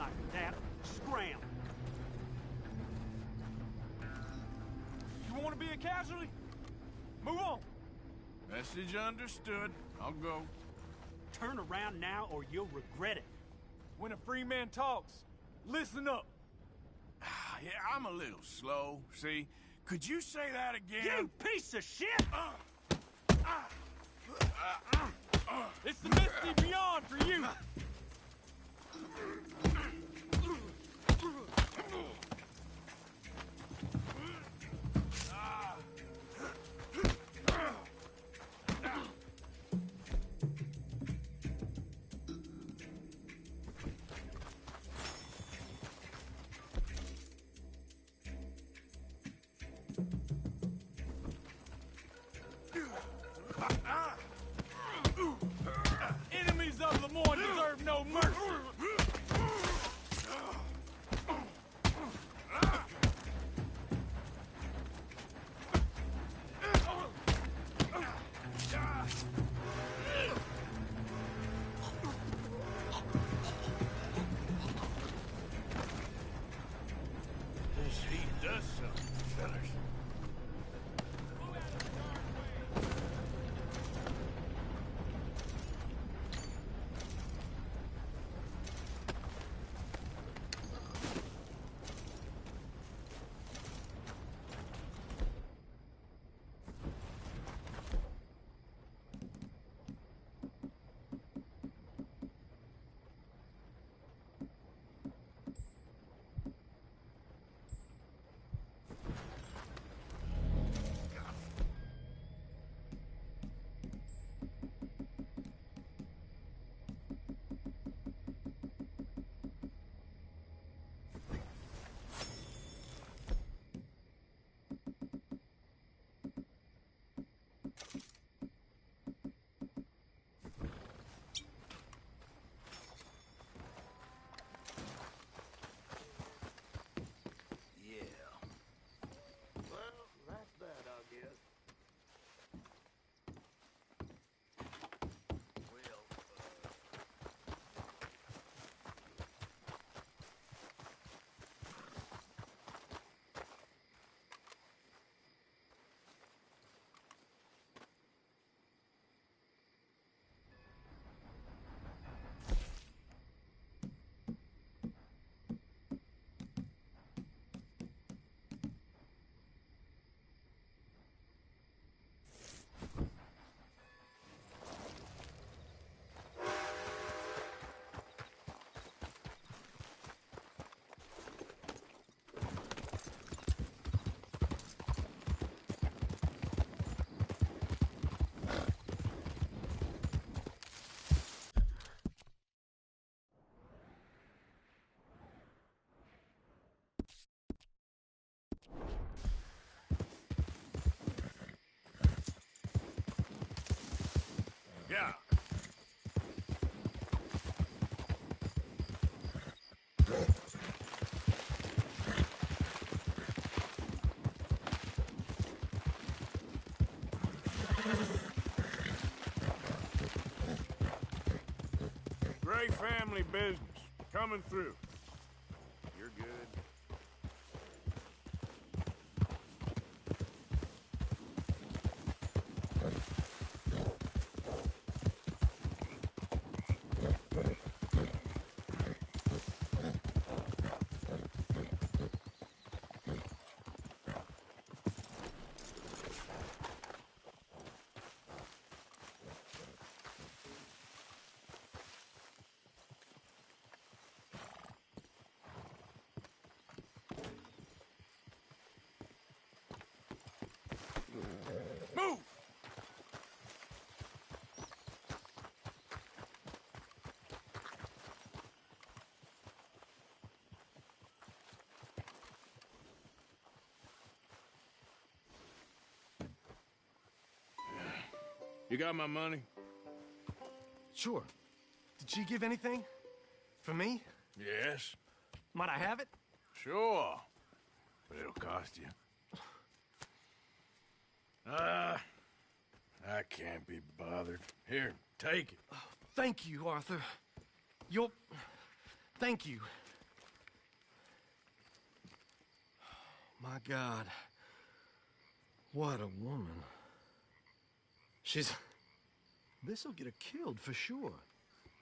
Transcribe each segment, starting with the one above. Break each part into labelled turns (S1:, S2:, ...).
S1: like that. Scram.
S2: You want to be a casualty? Move on.
S3: Message understood. I'll go.
S1: Turn around now or you'll regret it.
S2: When a free man talks, listen up.
S3: Yeah, I'm a little slow, see? Could you say that again?
S1: You piece of shit!
S2: It's the misty beyond for you. Enemies of Lemoyne deserve no mercy.
S3: This heat does something, fellas. Yeah. Great family business. Coming through. You're good. Move! You got my money?
S4: Sure. Did she give anything? For me?
S3: Yes.
S4: Might I have it?
S3: Sure. But it'll cost you. I can't be bothered. Here, take it.
S4: Oh, thank you, Arthur. Thank you. My God. What a woman. This'll get her killed for sure.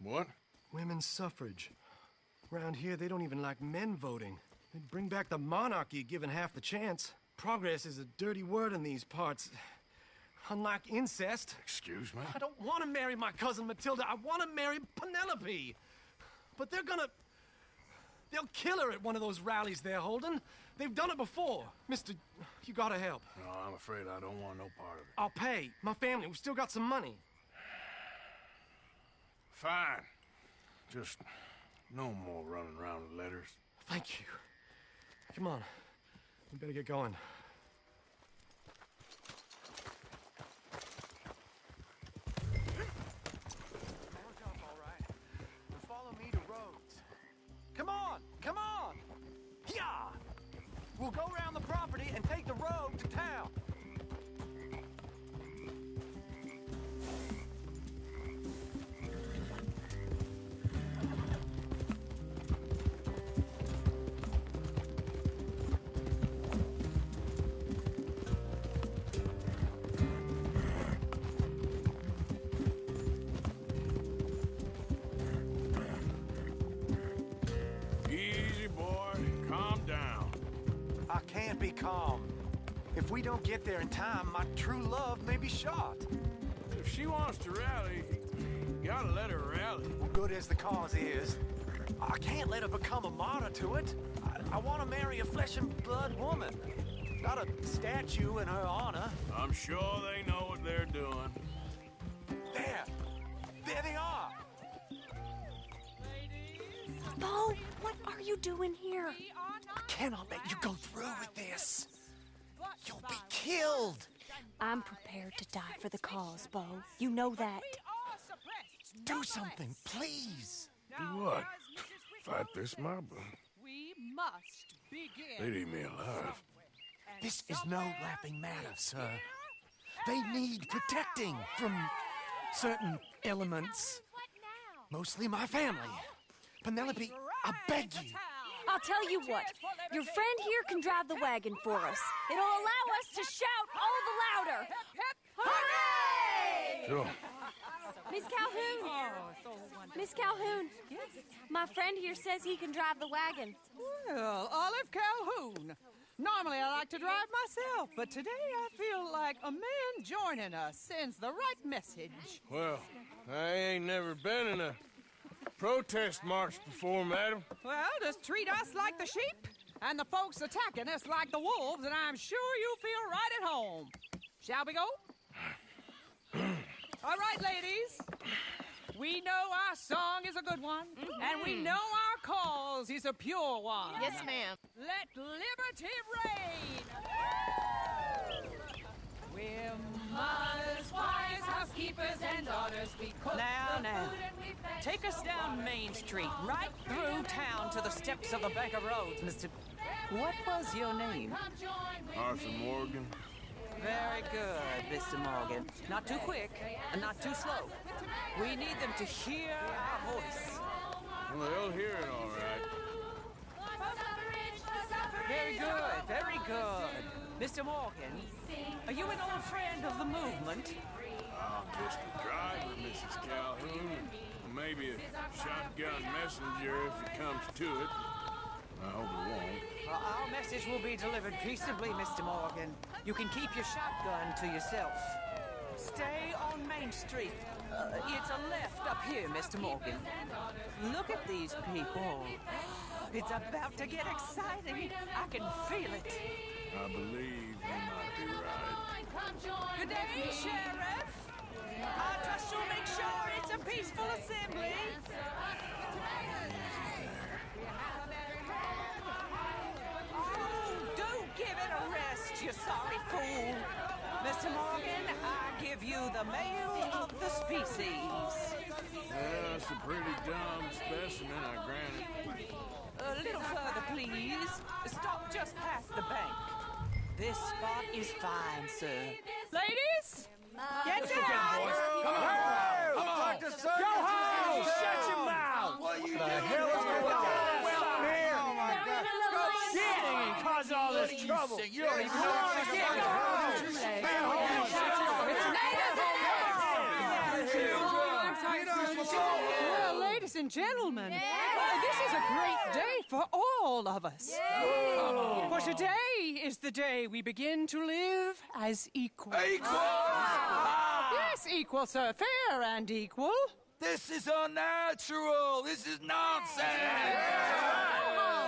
S5: What?
S4: Women's suffrage. Around here, they don't even like men voting. They'd bring back the monarchy given half the chance. Progress is a dirty word in these parts. Unlike incest.
S5: Excuse me?
S4: I don't want to marry my cousin Matilda. I want to marry Penelope. But they'll kill her at one of those rallies they're holding. They've done it before. Mister, you gotta help.
S5: No, I'm afraid I don't want no part of it.
S4: I'll pay. My family, we've still got some money.
S5: Fine. Just no more running around with letters.
S4: Thank you. Come on. We better get going. Come on! Come on! Yeah! We'll go around the property and take the road to town. Be calm. If we don't get there in time, my true love may be shot.
S5: If she wants to rally, you gotta let her rally.
S4: Well, good as the cause is, I can't let her become a martyr to it. I want to marry a flesh and blood woman, not a statue in her honor.
S5: I'm sure they know what they're doing.
S4: There they are.
S6: Bo, what are you doing here?
S4: I cannot let you go through with this. You'll be killed.
S6: I'm prepared to die for the cause, Bo. You know that.
S4: Do something, please.
S5: Do what? Fight this mob?
S7: We must begin.
S5: They'd eat me alive.
S4: This is no laughing matter, sir. They need protecting from certain elements. Mostly my family. Penelope, I beg you.
S6: I'll tell you what. Your friend here can drive the wagon for us. It'll allow us to shout all the louder. Hooray!
S5: Sure.
S6: Miss Calhoun. Miss Calhoun. My friend here says he can drive the wagon.
S7: Well, Olive Calhoun. Normally I like to drive myself, but today I feel like a man joining us sends the right message.
S5: Well, I ain't never been in a protest march before, madam.
S7: Well, just treat us like the sheep, and the folks attacking us like the wolves, and I'm sure you'll feel right at home. Shall we go? All right, ladies. We know our song is a good one, and we know our cause is a pure one.
S8: Yes, ma'am.
S7: Let liberty reign! We're mothers, wives, housekeepers, and daughters. We cook
S9: Now, take us down Main Street, right through town to the steps of the Bank of Roads, Mr. What was your name?
S5: Arthur Morgan.
S9: Very good, Mr. Morgan. Not too quick, and not too slow. We need them to hear our voice.
S5: Well, they'll hear it all right.
S9: Very good, very good. Mr. Morgan, are you an old friend of the movement?
S5: I'm just a driver, Mrs. Calhoun. Maybe a shotgun messenger if it comes to it. I hope it won't.
S9: Our message will be delivered peaceably, Mr. Morgan. You can keep your shotgun to yourself. Stay on Main Street. It's a left up here, Mr. Morgan. Look at these people. It's about to get exciting. I can feel it.
S5: I believe you might be right.
S9: Good day, Sheriff. I trust you'll make sure it's a peaceful assembly. Oh, do give it a rest, you sorry fool. Mr. Morgan, I give you the male of the species.
S5: Yeah, it's a pretty dumb specimen, I grant it.
S9: A little further, please. Stop just past the bank. This spot is fine, sir.
S7: Ladies, get down!
S4: Come on! Go home! Shut your mouth! What are you doing? The hell is going on out here? Oh, my God. Go shit! Cause all this trouble.
S8: You don't even know
S7: Well, ladies and gentlemen, this is a great day for all of us. For today is the day we begin to live as equals. Yes, equal, sir. Fair and equal.
S8: This is unnatural. This is nonsense.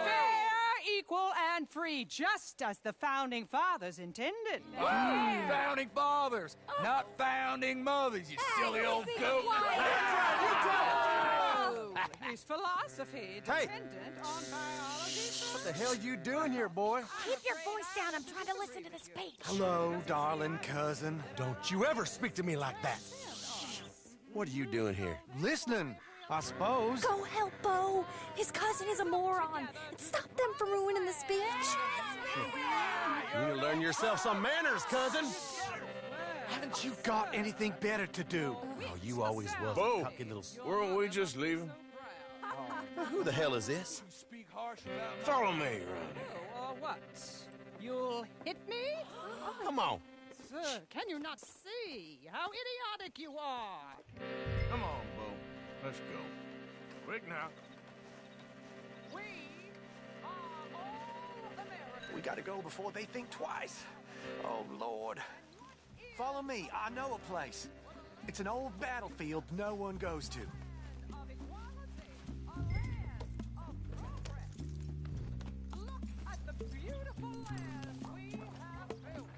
S7: Fair, equal, and free, just as the Founding Fathers intended.
S8: Founding fathers, not founding mothers, you silly old goat.
S7: His philosophy dependent on biology.
S4: What the hell you doing here, boy?
S6: Keep your voice down. I'm trying to listen to the speech.
S4: Hello, darling cousin.
S10: Don't you ever speak to me like that. What are you doing here?
S4: Listening, I suppose.
S6: Go help Bo. His cousin is a moron. And stop them from ruining the speech.
S10: You need to learn yourself some manners, cousin.
S4: Haven't you got anything better to do?
S10: Oh, you always was
S5: Bo,
S10: a cocky little...
S5: weren't we just leaving?
S10: Who the hell is this?
S5: Follow me around here.
S7: What? You'll hit me?
S10: Come on.
S7: Sir, can you not see how idiotic you are?
S5: Come on, Bo. Let's go. Quick now.
S7: We are all Americans.
S4: We gotta go before they think twice. Oh, Lord. Follow me. I know a place. It's an old battlefield no one goes to.
S7: Of equality, a land of progress. Look at the beautiful land we have built.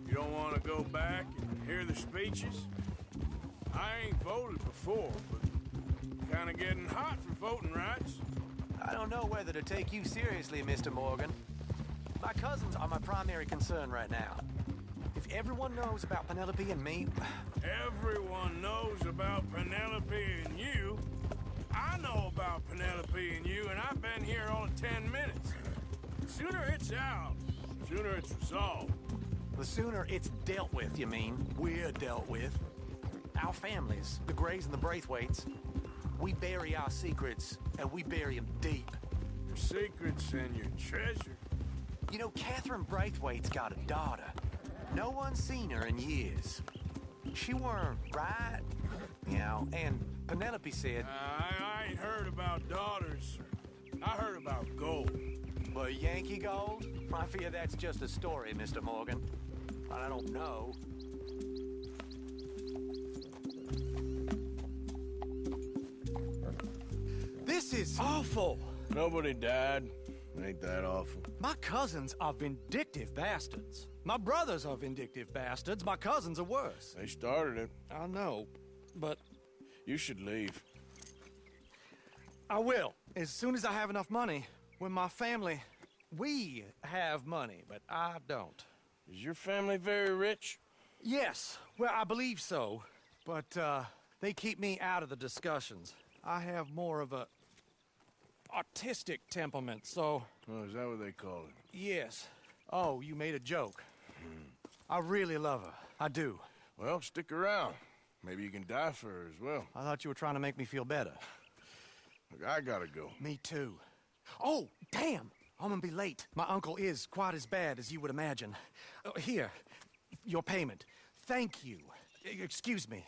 S5: You don't want to go back and hear the speeches? I ain't voted before, but kind of getting hot for voting rights.
S4: I don't know whether to take you seriously, Mr. Morgan. My cousins are my primary concern right now. If everyone knows about Penelope and me...
S5: Everyone knows about Penelope and you. I know about Penelope and you, and I've been here all of 10 minutes. The sooner it's out, the sooner it's resolved.
S4: The sooner it's dealt with, you mean? We're dealt with. Our families, the Grays and the Braithwaites, we bury our secrets, and we bury them deep.
S5: Your secrets and your treasure.
S4: You know, Catherine Braithwaite's got a daughter. No one's seen her in years. She weren't right, you know, and Penelope said...
S5: I ain't heard about daughters. I heard about gold.
S4: But Yankee gold? I fear that's just a story, Mr. Morgan. I don't know. This is awful.
S5: Nobody died. Ain't that awful?
S4: My cousins are vindictive bastards. My brothers are vindictive bastards. My cousins are worse.
S5: They started it.
S4: I know, but...
S5: You should leave.
S4: I will, as soon as I have enough money. When my family... We have money, but I don't.
S5: Is your family very rich?
S4: Yes, well, I believe so. But, they keep me out of the discussions. I have more of a... artistic temperament, so...
S5: Oh, is that what they call it?
S4: Yes. Oh, you made a joke. I really love her. I do.
S5: Well, stick around. Maybe you can die for her as well.
S4: I thought you were trying to make me feel better.
S5: Look, I gotta go.
S4: Me too. Oh, damn! I'm gonna be late. My uncle is quite as bad as you would imagine. Here, your payment. Thank you. Excuse me.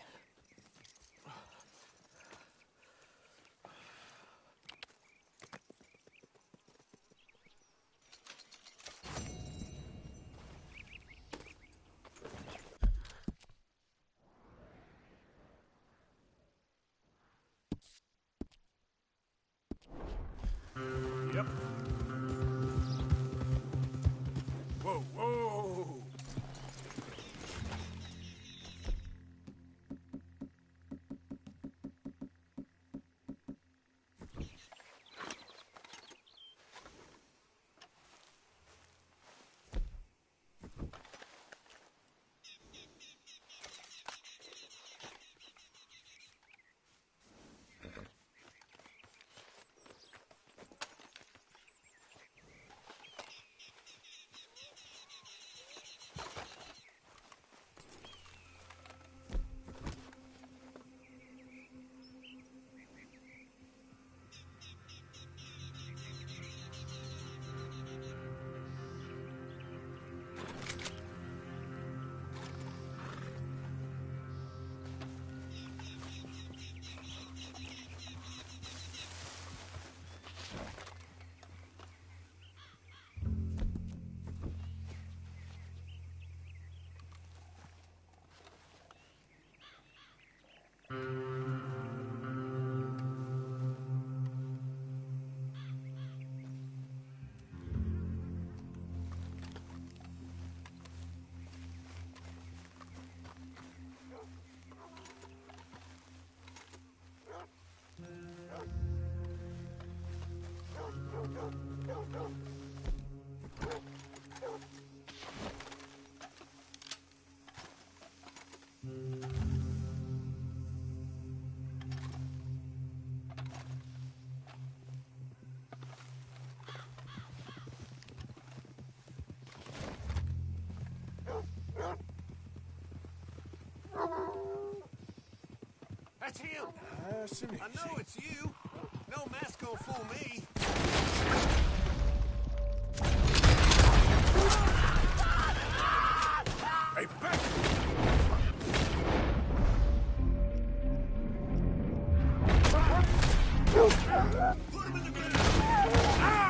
S5: Yep. Whoa, whoa!
S3: him. I know it's you. No mask gonna fool me. Hey, back! Put him in the ground! Ah!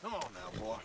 S3: Come on now, boy.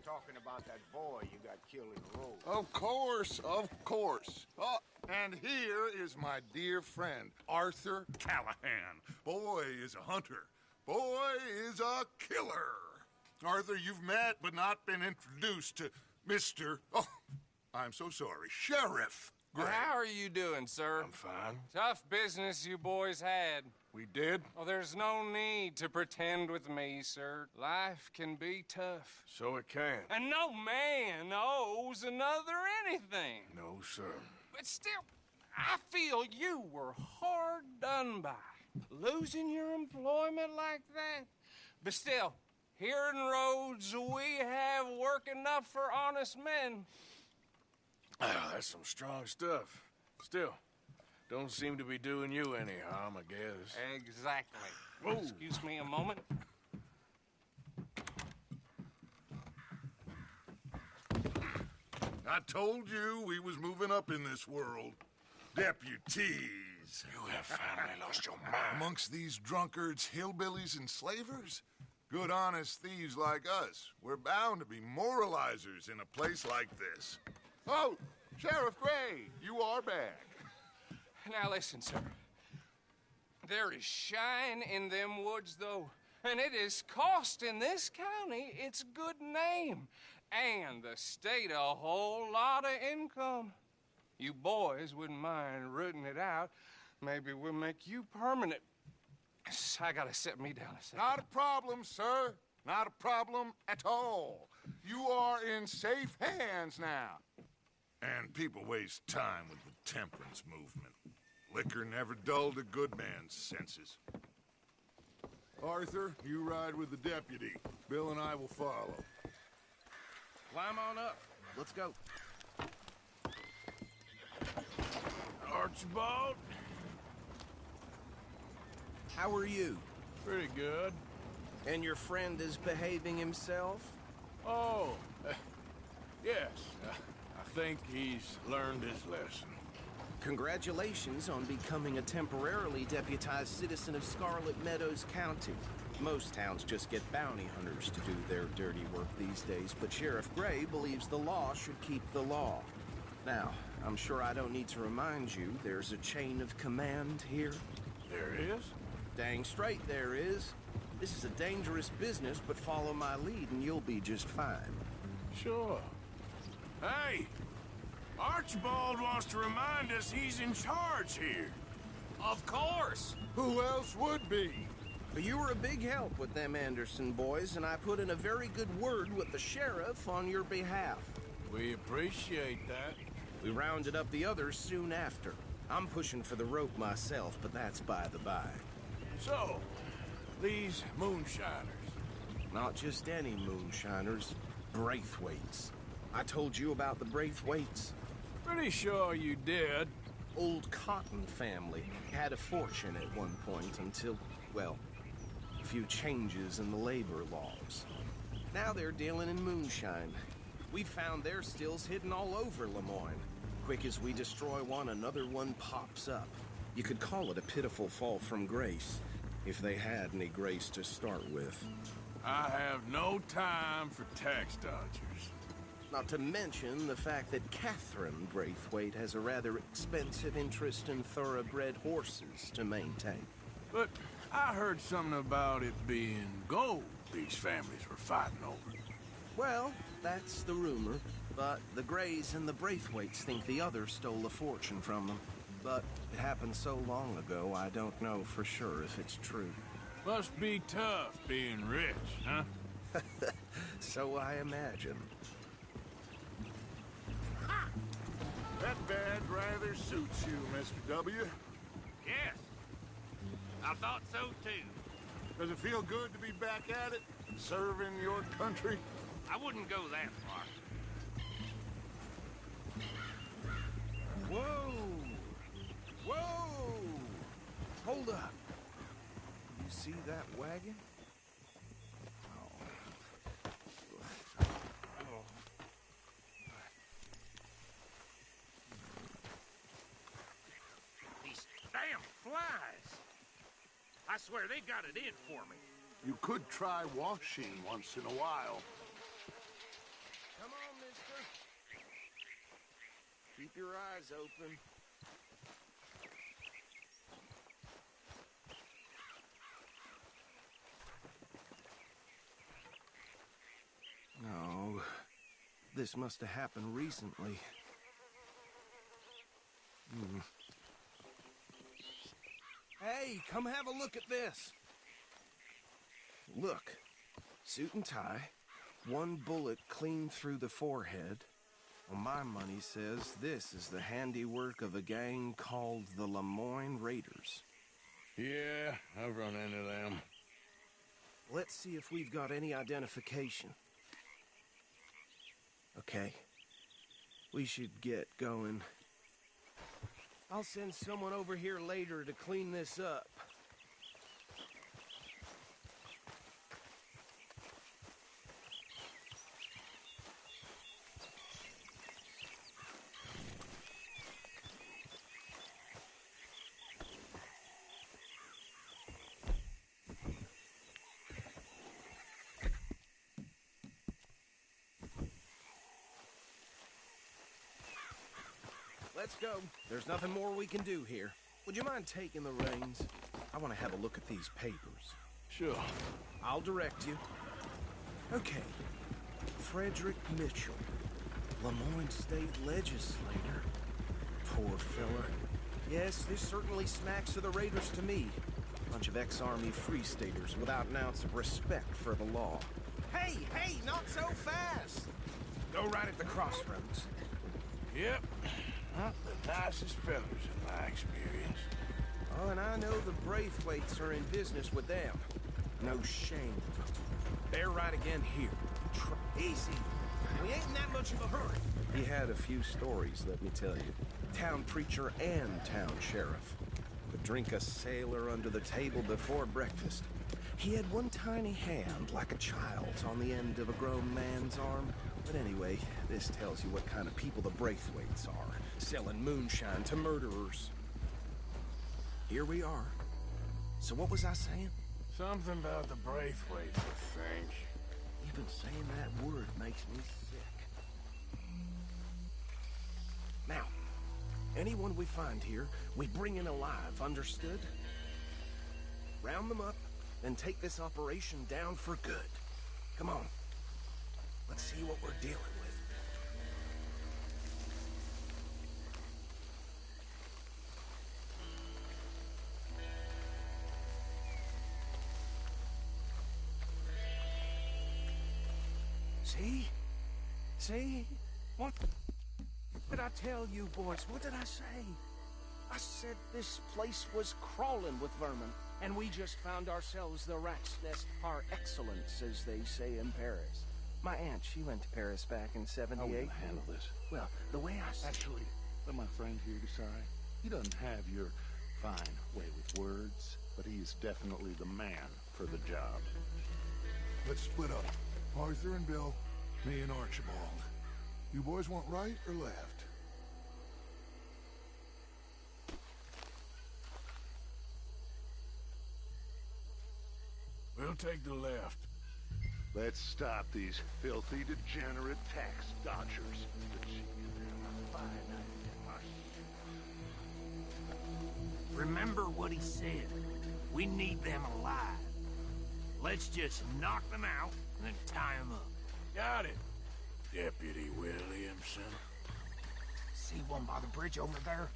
S11: Talking about that boy you got killed in the road.
S12: Of course, of course. Oh, and here is my dear friend, Arthur Callahan. Boy is a hunter. Boy is a killer. Arthur, you've met but not been introduced to Mr. Oh, I'm so sorry, Sheriff Gray.
S5: How are you doing, sir?
S12: I'm fine.
S5: Tough business you boys had.
S12: We did?
S5: Oh, there's no need to pretend with me, sir. Life can be tough.
S3: So it can.
S5: And no man owes another anything.
S3: No, sir.
S5: But still, I feel you were hard done by. Losing your employment like that. But still, here in Rhodes, we have work enough for honest men.
S3: Ah, that's some strong stuff. Still, don't seem to be doing you any harm, I guess.
S5: Exactly.
S3: Whoa.
S5: Excuse me a moment.
S12: I told you we was moving up in this world. Deputies.
S3: You have finally lost your mind.
S12: Amongst these drunkards, hillbillies, and slavers? Good, honest thieves like us. We're bound to be moralizers in a place like this. Oh, Sheriff Gray, you are back.
S5: Now listen, sir. There is shine in them woods, though, and it is costing this county its good name and the state a whole lot of income. You boys wouldn't mind rooting it out. Maybe we'll make you permanent. I gotta set me down a second.
S12: Not a problem, sir. Not a problem at all. You are in safe hands now. And people waste time with the temperance movement. Liquor never dulled a good man's senses. Arthur, you ride with the deputy. Bill and I will follow.
S3: Climb on up. Let's go. All
S5: Archibald.
S13: How are you?
S5: Pretty good.
S13: And your friend is behaving himself?
S5: Oh, yes. I think he's learned his lesson.
S13: Congratulations on becoming a temporarily deputized citizen of Scarlet Meadows County. Most towns just get bounty hunters to do their dirty work these days, but Sheriff Gray believes the law should keep the law. Now, I'm sure I don't need to remind you, there's a chain of command here.
S5: There is?
S13: Dang straight there is. This is a dangerous business, but follow my lead and you'll be just fine.
S5: Sure. Hey! Archibald wants to remind us he's in charge here.
S8: Of course!
S12: Who else would be?
S13: But you were a big help with them Anderson boys, and I put in a very good word with the sheriff on your behalf.
S5: We appreciate that.
S13: We rounded up the others soon after. I'm pushing for the rope myself, but that's by the by.
S5: So, these moonshiners.
S13: Not just any moonshiners, Braithwaites. I told you about the Braithwaites?
S5: Pretty sure you did.
S13: Old Cotton family had a fortune at one point until, well, a few changes in the labor laws. Now they're dealing in moonshine. We found their stills hidden all over Lemoyne. Quick as we destroy one, another one pops up. You could call it a pitiful fall from grace, if they had any grace to start with.
S5: I have no time for tax dodgers.
S13: Not to mention the fact that Catherine Braithwaite has a rather expensive interest in thoroughbred horses to maintain.
S5: But I heard something about it being gold these families were fighting over.
S13: Well, that's the rumor. But the Grays and the Braithwaites think the others stole a fortune from them. But it happened so long ago, I don't know for sure if it's true.
S5: Must be tough being rich, huh?
S13: So I imagine.
S12: That badge rather suits you, Mr. W.
S11: Yes. I thought so, too.
S12: Does it feel good to be back at it? Serving your country?
S11: I wouldn't go that far.
S13: Whoa! Whoa! Hold up. You see that wagon?
S11: These damn flies. I swear they got it in for me.
S12: You could try washing once in a while.
S13: Come on, mister. Keep your eyes open. No, this must have happened recently. Hey, come have a look at this. Look, suit and tie, one bullet clean through the forehead. Well, my money says this is the handiwork of a gang called the Lemoyne Raiders.
S5: Yeah, I've run into them.
S13: Let's see if we've got any identification. Okay. We should get going. I'll send someone over here later to clean this up. Let's go. There's nothing more we can do here. Would you mind taking the reins? I want to have a look at these papers.
S5: Sure.
S13: I'll direct you. Okay. Frederick Mitchell, Lemoyne State Legislator. Poor fella. Yes, this certainly smacks of the Raiders to me. Bunch of ex-Army Free Staters without an ounce of respect for the law. Hey, hey, not so fast! Go right at the crossroads.
S5: Yep. Not the nicest fellas in my experience.
S13: Oh, and I know the Braithwaites are in business with them. No shame. They're right again here. Easy. We ain't in that much of a hurry. He had a few stories, let me tell you. town preacher and town sheriff. Would drink a sailor under the table before breakfast. He had one tiny hand, like a child's, on the end of a grown man's arm. But anyway, this tells you what kind of people the Braithwaites are, selling moonshine to murderers. Here we are. So what was I saying?
S5: Something about the Braithwaites, I think.
S13: Even saying that word makes me sick. Now, anyone we find here, we bring in alive, understood? Round them up, and take this operation down for good. Come on. Let's see what we're dealing with. See? See? What did I tell you, boys? What did I say? I said this place was crawling with vermin, and we just found ourselves the rat's nest par excellence, as they say in Paris. My aunt, she went to Paris back in '78.
S12: How will you handle this?
S13: Well, the way I see...
S12: Actually, let my friend here decide. He doesn't have your fine way with words, but he is definitely the man for the job. Let's split up. Arthur and Bill, me and Archibald. You boys want right or left?
S5: We'll take the left.
S12: Let's stop these filthy, degenerate tax dodgers.
S11: Remember what he said. We need them alive. Let's just knock them out and then tie them up.
S5: Got it, Deputy Williamson.
S4: See one by the bridge over there?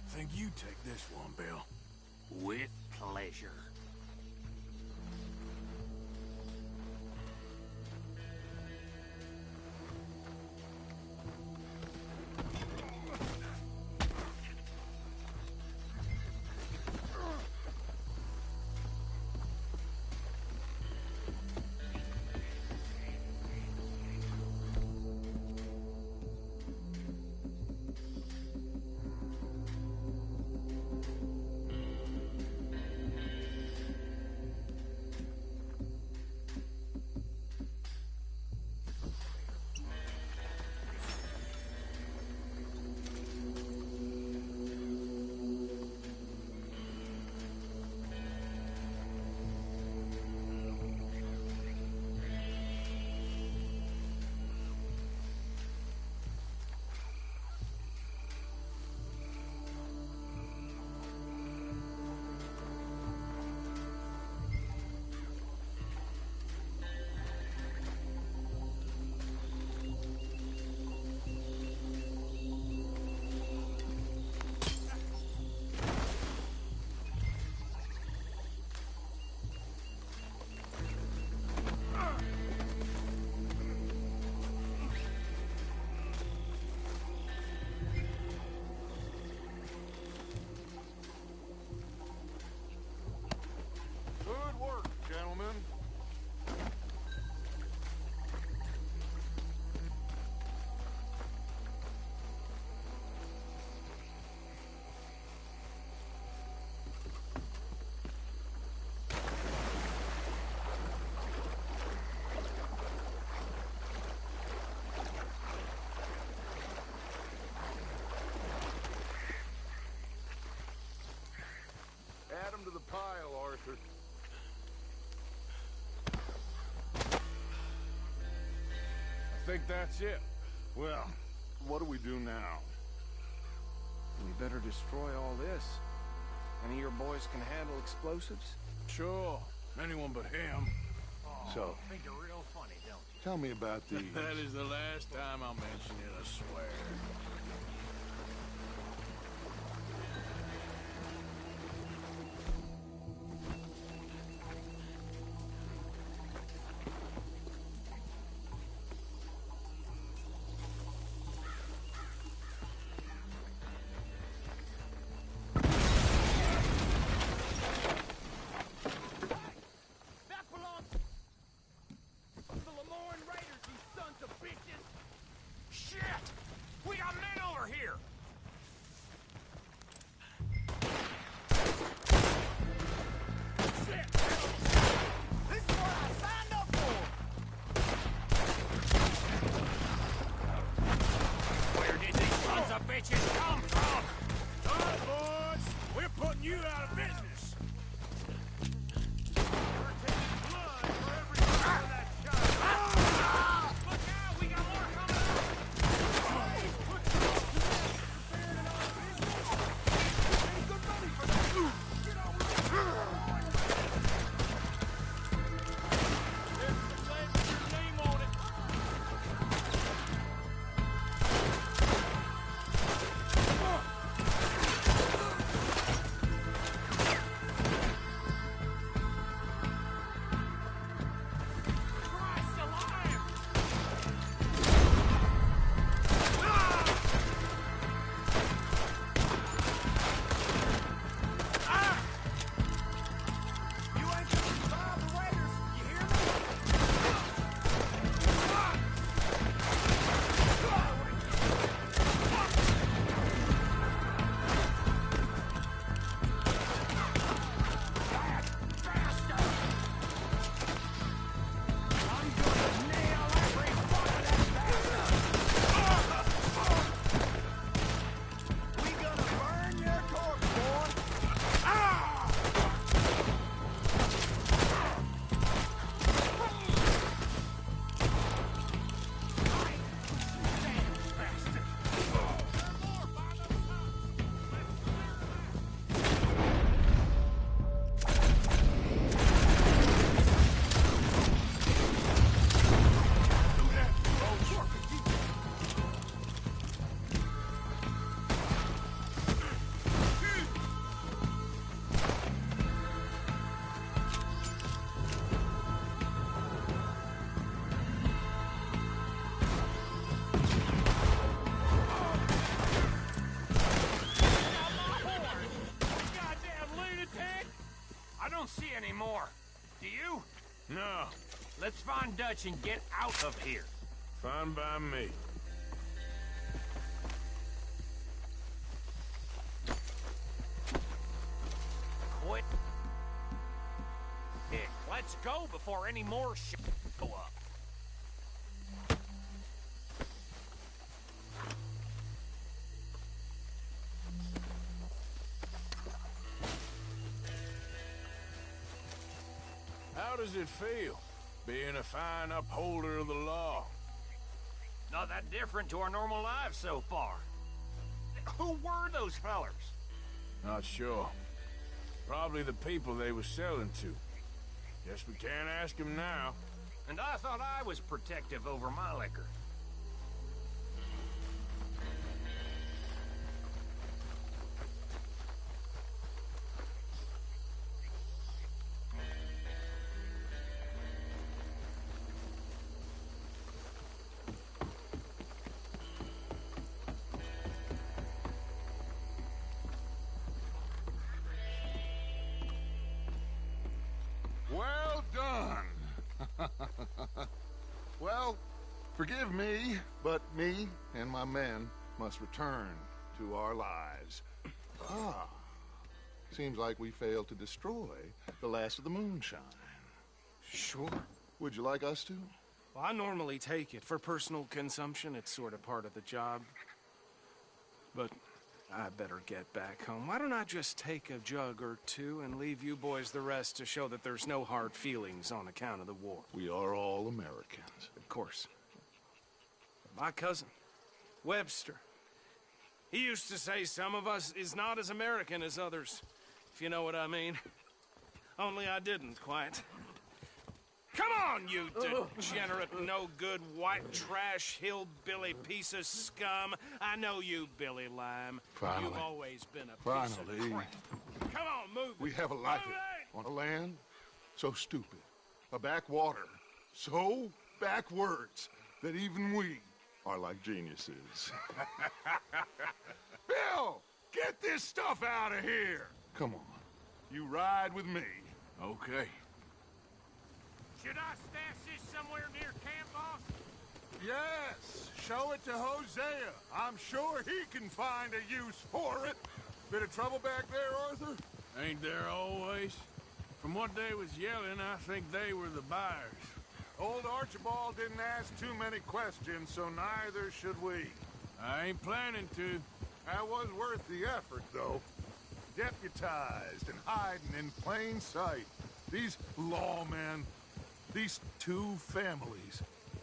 S5: I think you take this one, Bill.
S11: With pleasure.
S12: Good work, gentlemen. Add them to the pile, Arthur.
S5: I think that's it.
S12: Well, what do we do now?
S13: We better destroy all this. Any of your boys can handle explosives?
S5: Sure. Anyone but him.
S12: So,
S11: Think you're real funny, don't you?
S12: tell me about these.
S5: That is the last time I'll mention it, I swear. All right, boys. We're putting you out of business. We're taking blood for every shot of that shot. Look out! We got more coming up! Ain't good money for that. Get over there! There's the flag with your name on it. Christ alive! You ain't gonna survive the raiders, you hear me? I'm gonna nail every one of that bastard! We gonna burn your corpse, boy! Goddamn lunatic! I don't see any more. Do you? No. Let's find Dutch and get out of here. Fine by me. Quit. Let's go before any more shit go up. How does it feel, being a fine upholder of the law?
S11: Not that different to our normal lives so far. Who were those fellers?
S5: Not sure. Probably the people they were selling to. Guess we can't ask them now.
S11: And I thought I was protective over my liquor.
S12: Well done. Well, forgive me, but me and my men must return to our lives. Ah, seems like we failed to destroy the last of the moonshine.
S13: Sure.
S12: Would you like us to?
S13: Well, I normally take it for personal consumption. It's sort of part of the job. But I better get back home. Why don't I just take a jug or two and leave you boys the rest to show that there's no hard feelings on account of the war?
S12: We are all Americans.
S13: Of course. My cousin, Webster, he used to say some of us is not as American as others, if you know what I mean. Only I didn't quite. Come on, you degenerate, no-good, white trash, hillbilly piece of scum. I know you, Billy Lime.
S12: Finally.
S13: You've always been a piece of crap. Come on, move it.
S12: We have a life on a land so stupid, a backwater so backwards that even we are like geniuses. Bill, get this stuff out of here. Come on, you ride with me.
S5: Okay.
S11: Should I stash this somewhere near camp, boss?
S12: Yes, show it to Hosea. I'm sure he can find a use for it. Bit of trouble back there, Arthur?
S5: Ain't there always? From what they was yelling, I think they were the buyers.
S12: Old Archibald didn't ask too many questions, so neither should we.
S5: I ain't planning to.
S12: That was worth the effort, though. Deputized and hiding in plain sight. These lawmen, these two families.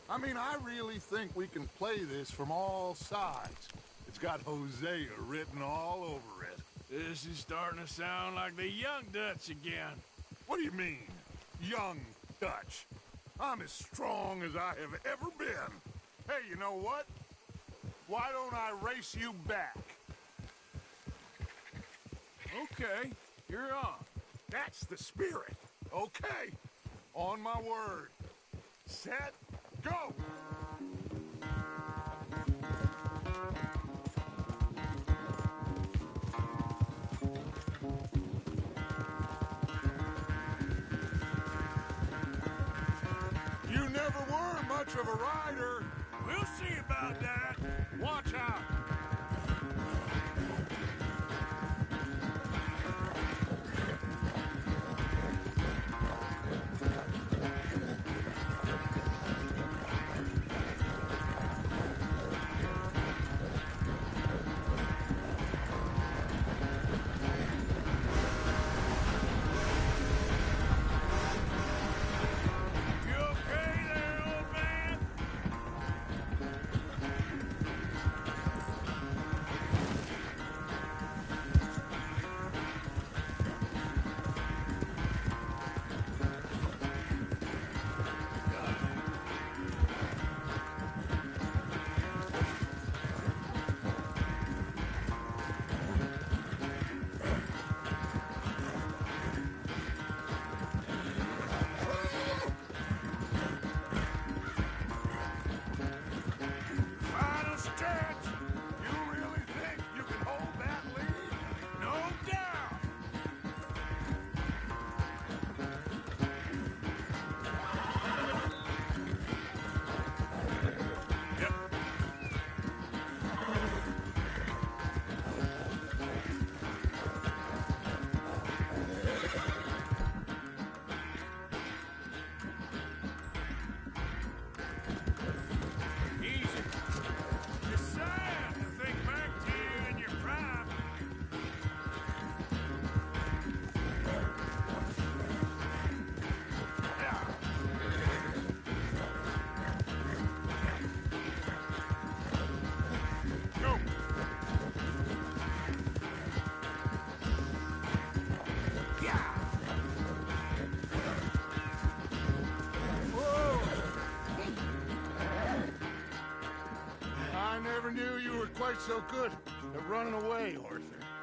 S12: I mean, I really think we can play this from all sides. It's got Hosea written all over it.
S5: This is starting to sound like the Young Dutch again.
S12: What do you mean, Young Dutch? I'm as strong as I have ever been. Hey, you know what? Why don't I race you back?
S5: Okay, you're on.
S12: That's the spirit. Okay, on my word. Set, go! You never were much of a rider.
S5: We'll see about that.
S12: Watch out.
S5: You okay there, old man? Final stretch.
S12: You really think you can hold that lead?
S5: No doubt.
S12: Yep.
S5: Easy. Just sad to think back to you in your prime.
S12: Go. I never knew you were quite so good at running away, Arthur.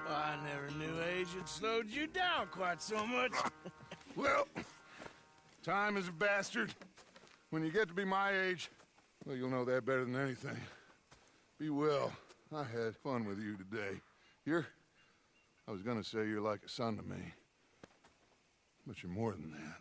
S5: I never knew age had slowed you down quite so much.
S12: Well, time is a bastard. When you get to be my age, well, you'll know that better than anything. Be well. I had fun with you today. I was gonna say you're like a son to me. But you're more than that.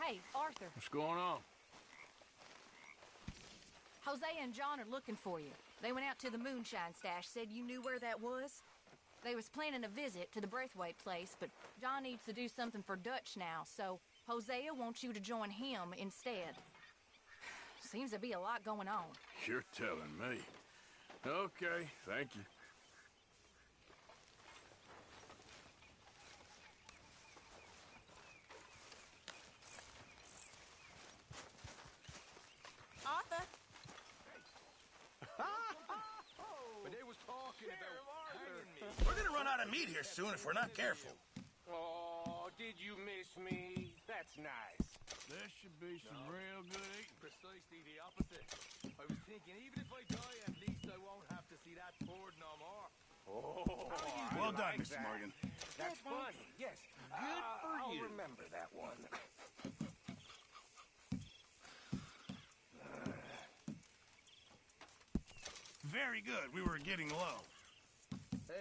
S14: Hey, Arthur.
S5: What's going on?
S14: Hosea and John are looking for you. They went out to the moonshine stash, said you knew where that was. They was planning a visit to the Braithwaite place, but John needs to do something for Dutch now, so Hosea wants you to join him instead. Seems to be a lot going on.
S5: You're telling me. Okay, thank you.
S14: Arthur?
S8: But they was talking about hanging me.
S11: We're gonna run out of meat here soon if we're not careful.
S8: Oh, did you miss me? That's nice.
S5: There should be some real good eating.
S8: Precisely the opposite. I was thinking, even if I die, at least I won't have to see that board no more. Oh,
S11: Well done, Mr. Morgan.
S8: That's funny. Yes, good for
S11: I'll
S8: you.
S11: remember that one. Very good. We were getting low.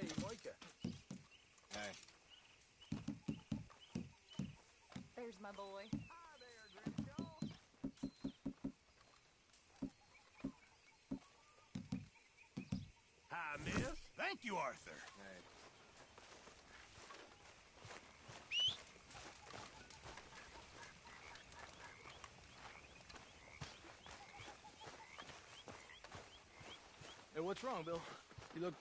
S8: Hey, Moika.
S13: Hey.
S14: There's my boy.
S11: Hi, miss.
S1: Thank you, Arthur.
S13: Hey.
S8: Hey, what's wrong, Bill? You look,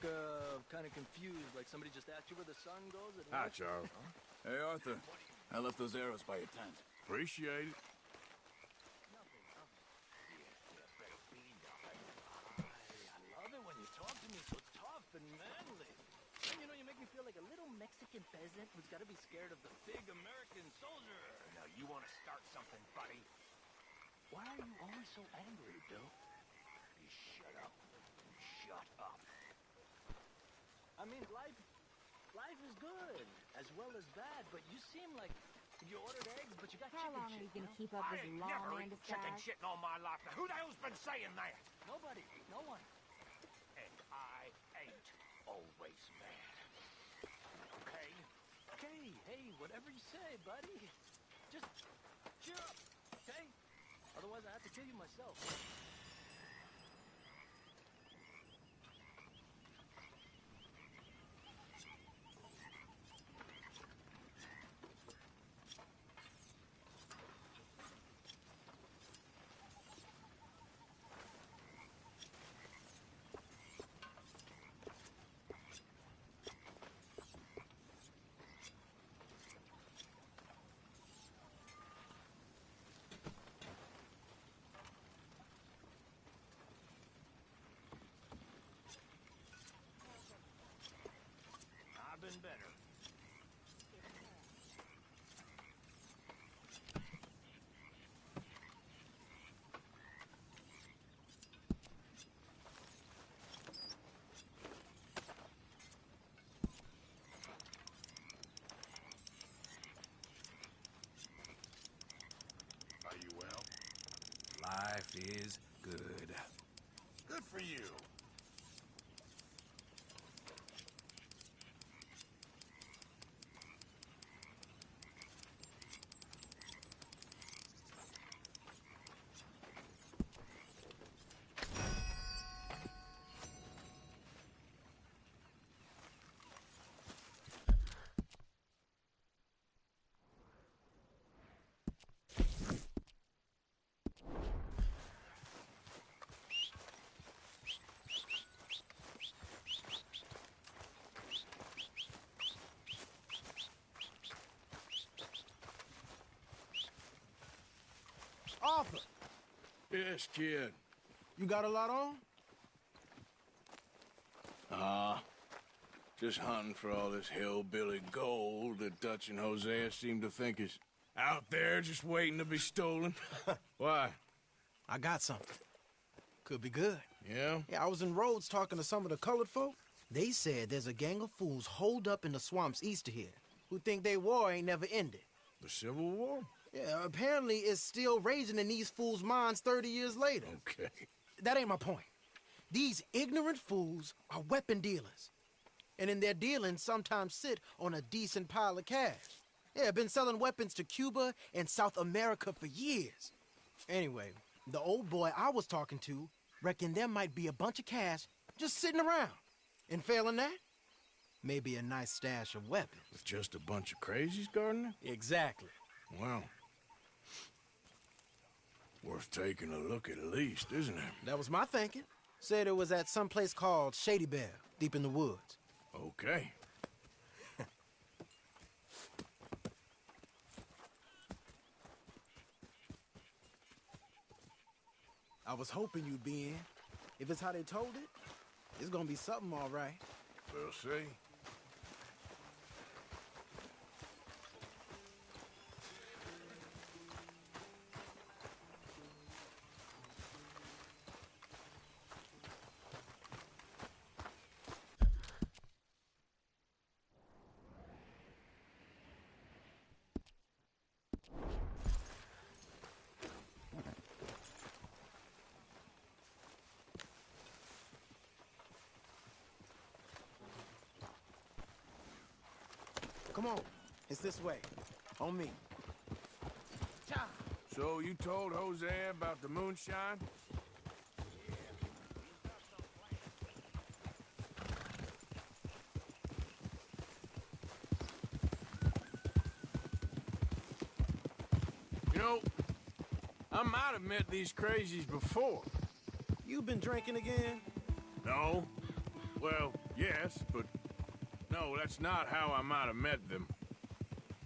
S8: kind of confused, like somebody just asked you where the sun goes at
S5: Hi,
S8: night?
S5: Charles.
S2: Hey, Arthur. I left those arrows by your tent.
S5: Appreciate it.
S8: I love it when you talk to me so tough and manly. And you know, you make me feel like a little Mexican peasant who's got to be scared of the big American soldier.
S11: Now, you want to start something, buddy?
S8: Why are you always so angry, Bill?
S11: You shut up. Shut up.
S8: I mean, life is good, as well as bad, but you seem like you ordered eggs, but you got
S6: How
S8: chicken
S6: long are
S8: shit,
S6: you gonna
S8: know?
S6: keep up this
S11: I ain't never
S6: lawman
S11: eaten chicken
S6: disguise?
S11: shit in all my life. Now, who the hell's been saying that?
S8: Nobody. No one.
S11: And I ain't always mad. Okay?
S8: Okay, hey, whatever you say, buddy. Just cheer up, okay? Otherwise, I have to kill you myself.
S11: I've been better.
S3: Are you well?
S10: Life is good.
S3: Good for you.
S10: Arthur,
S5: Yes, kid.
S10: you got a lot on?
S5: Just hunting for all this hillbilly gold that Dutch and Hosea seem to think is out there just waiting to be stolen. Why?
S10: I got something. Could be good.
S5: Yeah?
S10: Yeah, I was in Rhodes talking to some of the colored folk. They said there's a gang of fools holed up in the swamps east of here who think their war ain't never ended.
S5: The Civil War?
S10: Yeah, apparently it's still raging in these fools' minds 30 years later.
S5: Okay.
S10: That ain't my point. These ignorant fools are weapon dealers. And in their dealings sometimes sit on a decent pile of cash. Yeah, been selling weapons to Cuba and South America for years. Anyway, the old boy I was talking to reckoned there might be a bunch of cash just sitting around. And failing that, maybe a nice stash of weapons.
S5: With just a bunch of crazies guarding it?
S10: Exactly.
S5: Wow. Worth taking a look at least, isn't it?
S10: That was my thinking. Said it was at some place called Shady Belle, deep in the woods.
S5: Okay.
S10: I was hoping you'd be in. If it's how they told it, it's gonna be something all right.
S5: We'll see.
S10: Come on. It's this way. On me. Cha!
S5: So you told Jose about the moonshine? You know, I might have met these crazies before.
S10: You been drinking again?
S5: No. Well, yes, but no, that's not how I might have met them.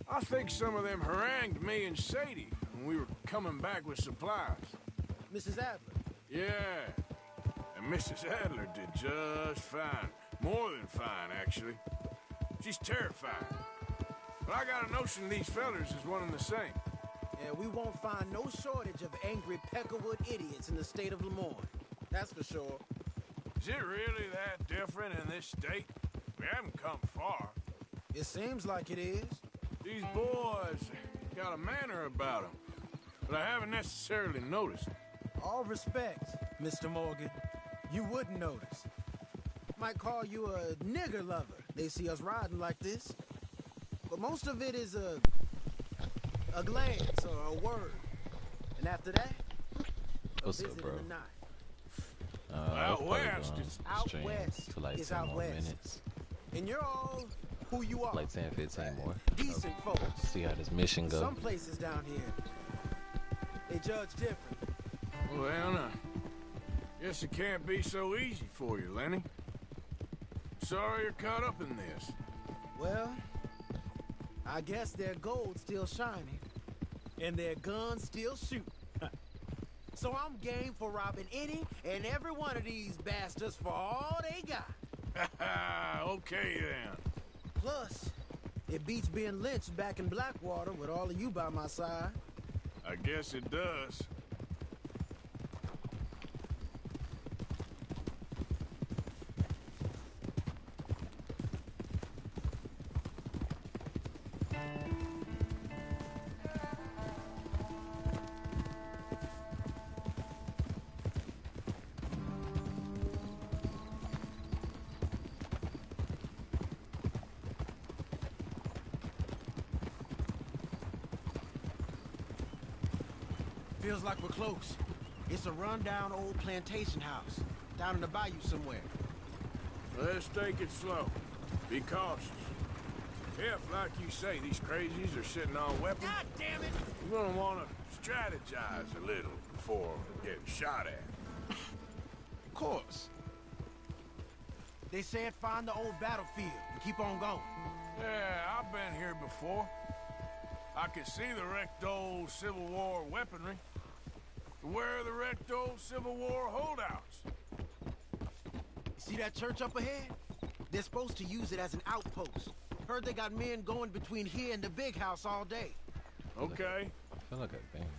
S5: I think some of them harangued me and Sadie when we were coming back with supplies.
S10: Mrs. Adler?
S5: Yeah. And Mrs. Adler did just fine. More than fine, actually. She's terrified. But I got a notion these fellers is one and the same.
S10: Yeah, we won't find no shortage of angry Peckerwood idiots in the state of Lemoyne. That's for sure.
S5: Is it really that different in this state? We haven't come far.
S10: It seems like it is.
S5: These boys got a manner about them, but I haven't necessarily noticed.
S10: All respect, Mr. Morgan. You wouldn't notice. Might call you a nigger lover. They see us riding like this. But most of it is a glance or a word. And after that,
S15: what's up, bro?
S5: Out west,
S15: it's
S10: out west
S15: to like
S10: is
S15: 10
S10: out
S15: more
S10: west.
S15: minutes.
S10: And you're all who you are.
S15: Like 10, 15 more.
S10: Decent folks.
S15: See how this mission goes.
S10: Some places down here, they judge different.
S5: Well, now, guess it can't be so easy for you, Lenny. Sorry you're caught up in this.
S10: Well, I guess their gold's still shining, and their guns still shoot. So I'm game for robbing any and every one of these bastards for all they got.
S5: Okay, then.
S10: Plus, it beats being lynched back in Blackwater with all of you by my side.
S5: I guess it does.
S10: Feels like we're close. It's a rundown old plantation house, down in the bayou somewhere.
S5: Let's take it slow. Be cautious. If, like you say, these crazies are sitting on weapons...
S10: God damn it!
S5: You're gonna want to strategize a little before getting shot at.
S10: Of course. They said find the old battlefield and keep on going.
S5: Yeah, I've been here before. I can see the wrecked old Civil War weaponry. Where are the wrecked old Civil War holdouts?
S10: See that church up ahead? They're supposed to use it as an outpost. Heard they got men going between here and the big house all day.
S5: Okay.
S15: I feel like I've been here.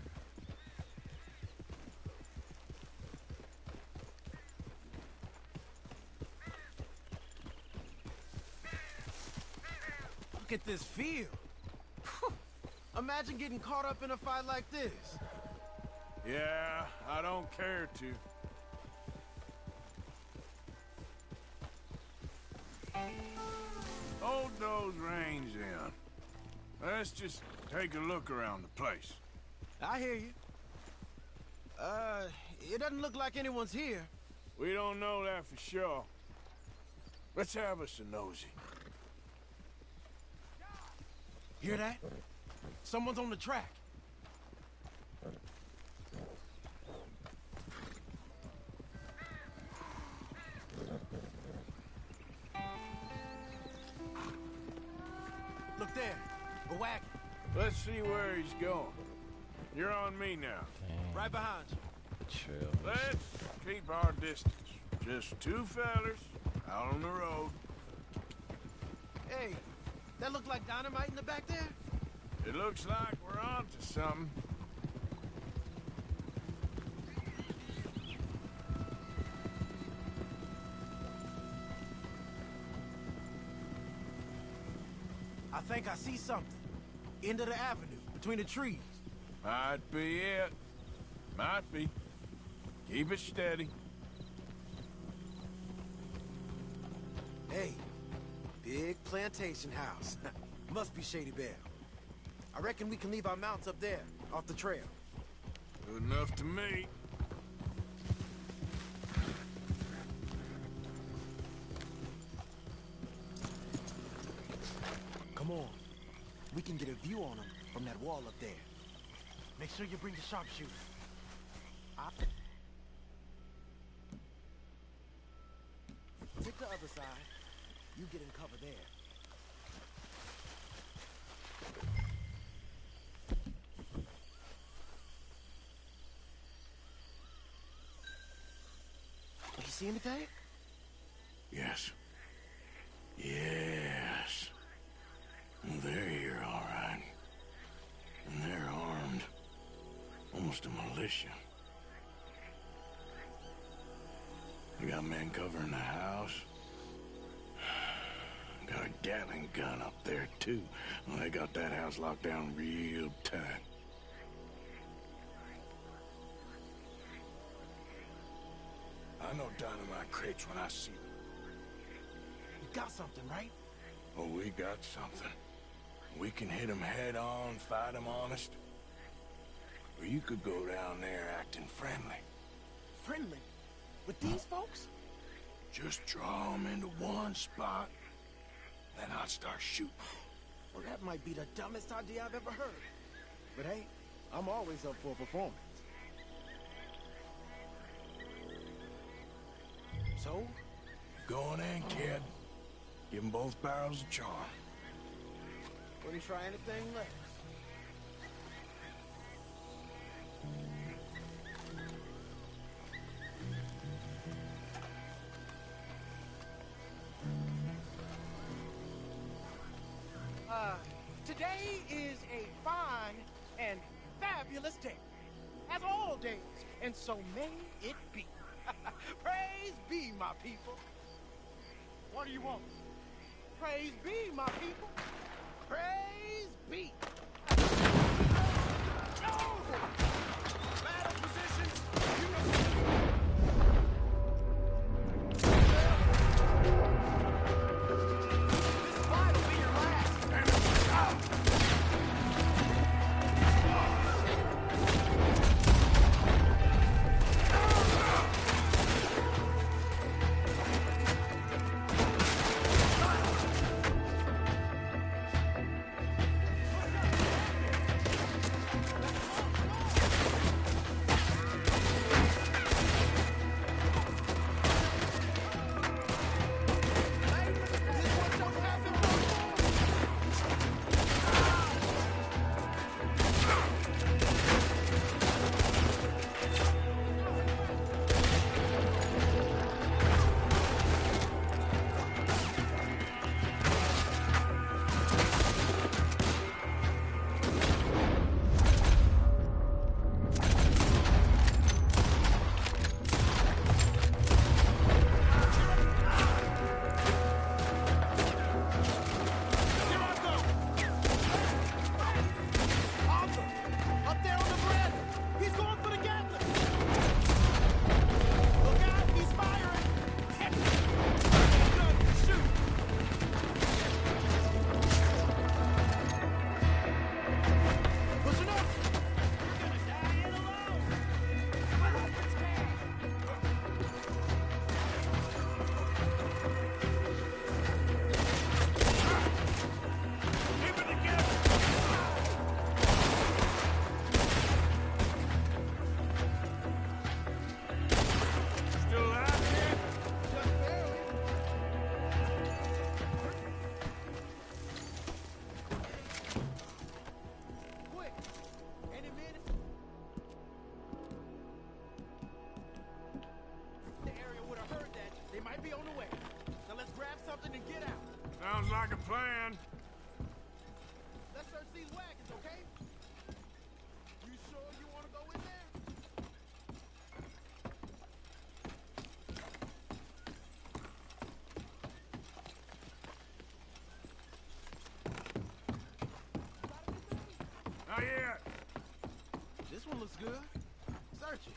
S10: Look at this field. Imagine getting caught up in a fight like this.
S5: Yeah, I don't care to. Hold those reins in. Let's just take a look around the place.
S10: I hear you. It doesn't look like anyone's here.
S5: We don't know that for sure. Let's have us a nosy.
S10: Hear that? Someone's on the track. Look there, a wagon.
S5: Let's see where he's going. You're on me now.
S15: Dang.
S10: Right behind you.
S15: Trail.
S5: Let's keep our distance. Just two fellers out on the road.
S10: Hey, that look like dynamite in the back there?
S5: It looks like we're on to something.
S10: I think I see something. End of the avenue, between the trees.
S5: Might be it. Might be. Keep it steady.
S10: Hey, Big plantation house. Must be Shady Belle. I reckon we can leave our mounts up there, off the trail.
S5: Good enough to me.
S10: Come on. We can get a view on them from that wall up there. Make sure you bring the sharpshooter. Take the other side. You get in cover there. Did you see anything?
S5: Yes. Yes. They're here, all right. And they're armed. Almost a militia. They got men covering the house. Got a Gatling gun up there, too. Well, they got that house locked down real tight. I know dynamite crates when I see them.
S10: You got something, right?
S5: Oh, we got something. We can hit them head on, fight them honest. Or you could go down there acting friendly.
S10: Friendly? With these folks?
S5: Just draw them into one spot, then I'll start shooting.
S10: Well, that might be the dumbest idea I've ever heard. But hey, I'm always up for a performance. So?
S5: Going in, kid. Give them both barrels a charm.
S10: Wouldn't try anything less.
S16: Today is a fine and fabulous day, as all days, and so may it be. Praise be, my people. What do you want? Praise be, my people. Praise be. No! Battle positions. You know. This fight will be your last.
S5: Sounds like a plan.
S16: Let's search these wagons, okay? You sure you want to go in there?
S5: Not yet.
S10: This one looks good. Search it.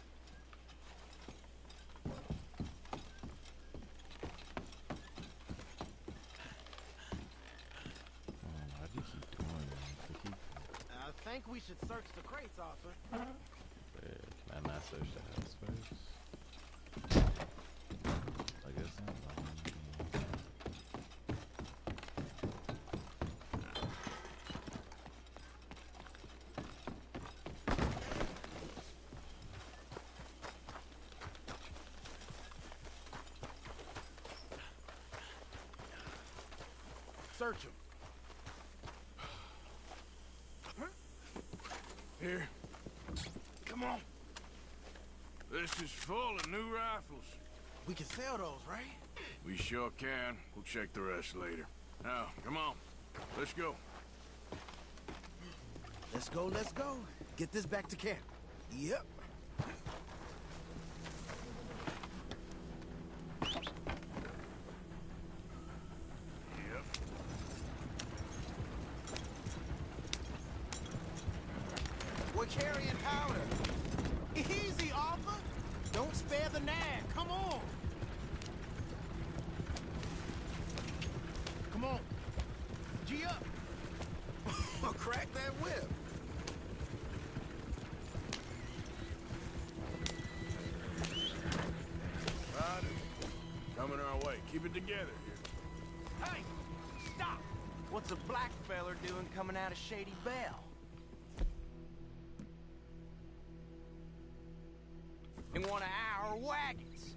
S16: think we should search the crates, Arthur.
S15: Can I not search the house first? I guess not.
S16: Search him.
S5: Here. Come on. This is full of new rifles.
S16: We can sell those, right?
S5: We sure can. We'll check the rest later. Now, come on. Let's go.
S16: Let's go, let's go. Get this back to camp. Yep. We're carrying powder. Easy, Arthur. Don't spare the nag. Come on. Come on. G up. Crack that whip.
S5: Rider. Coming our way. Keep it together here.
S8: Hey! Stop! What's a black feller doing coming out of Shady Belle? In one of our wagons.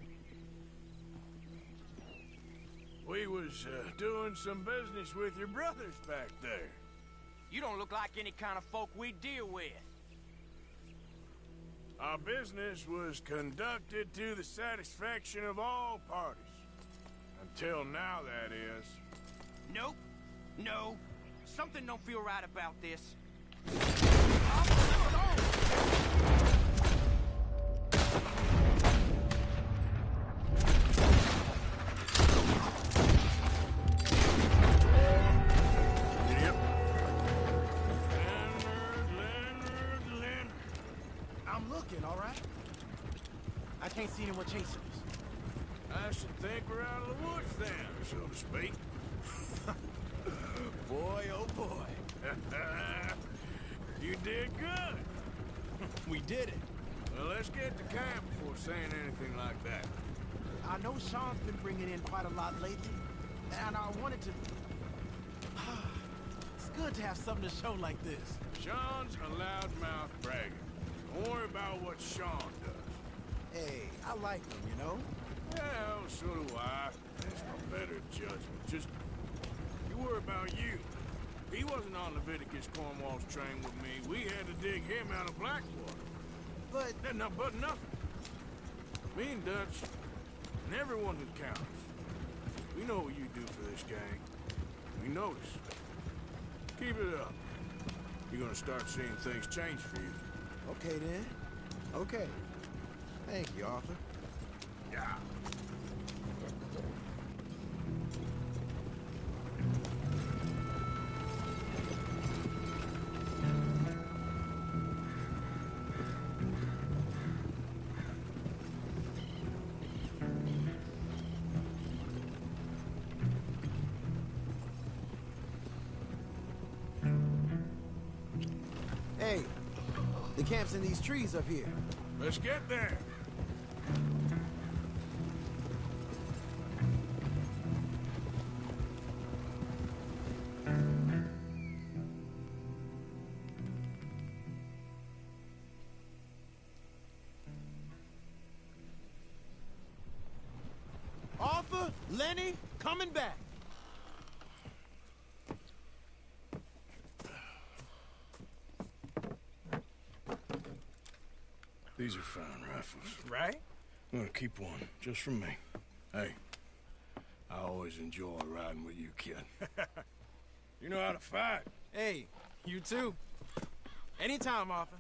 S5: We was doing some business with your brothers back there.
S8: You don't look like any kind of folk we deal with.
S5: Our business was conducted to the satisfaction of all parties. Until now, that is.
S8: Nope. No. Something don't feel right about this.
S16: I'm looking, all right? I can't see anyone chasing us.
S5: I should think we're out of the woods then, so to speak.
S16: Boy, oh boy.
S5: You did good.
S16: We did it.
S5: Well, let's get to camp before saying anything like that.
S16: I know Sean's been bringing in quite a lot lately, and I wanted to... It's good to have something to show like this.
S5: Sean's a loudmouth bragger. Don't worry about what Sean does.
S16: Hey, I like him, you know?
S5: Well, so do I. It's my better judgment. Just, you worry about you. He wasn't on Leviticus Cornwall's train with me. We had to dig him out of Blackwater.
S16: But
S5: nothing. Me and Dutch, and everyone who counts. We know what you do for this gang. We notice. Keep it up. You're gonna start seeing things change for you.
S16: Okay, then. Okay. Thank you, Arthur.
S5: Yeah.
S16: Hey, the camp's in these trees up here.
S5: Let's get there.
S16: Arthur, Lenny, coming back.
S5: These are fine rifles.
S16: Right?
S5: I'm gonna keep one, just for me. Hey, I always enjoy riding with you, kid. You know how to fight.
S16: Hey, you too. Anytime, Arthur.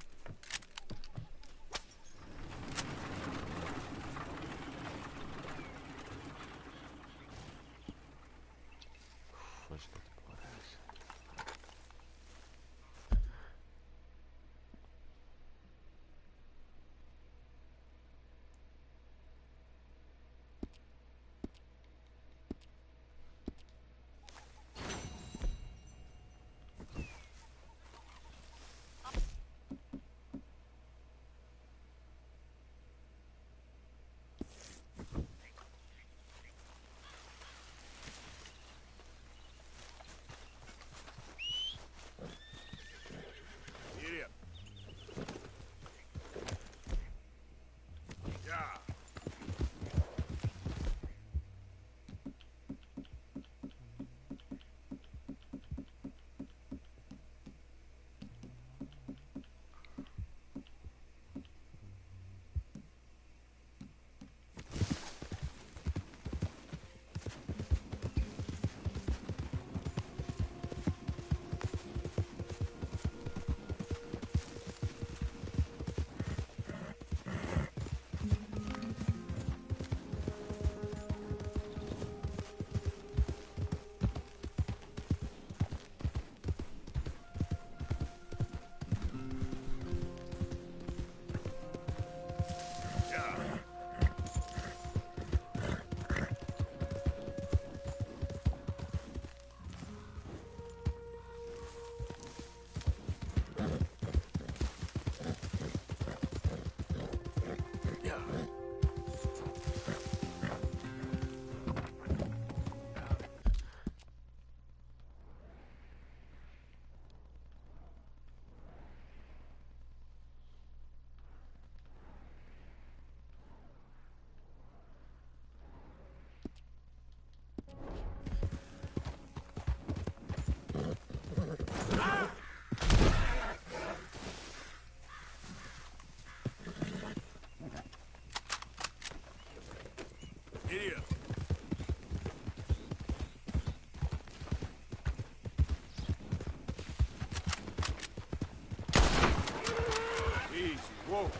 S5: Whoa.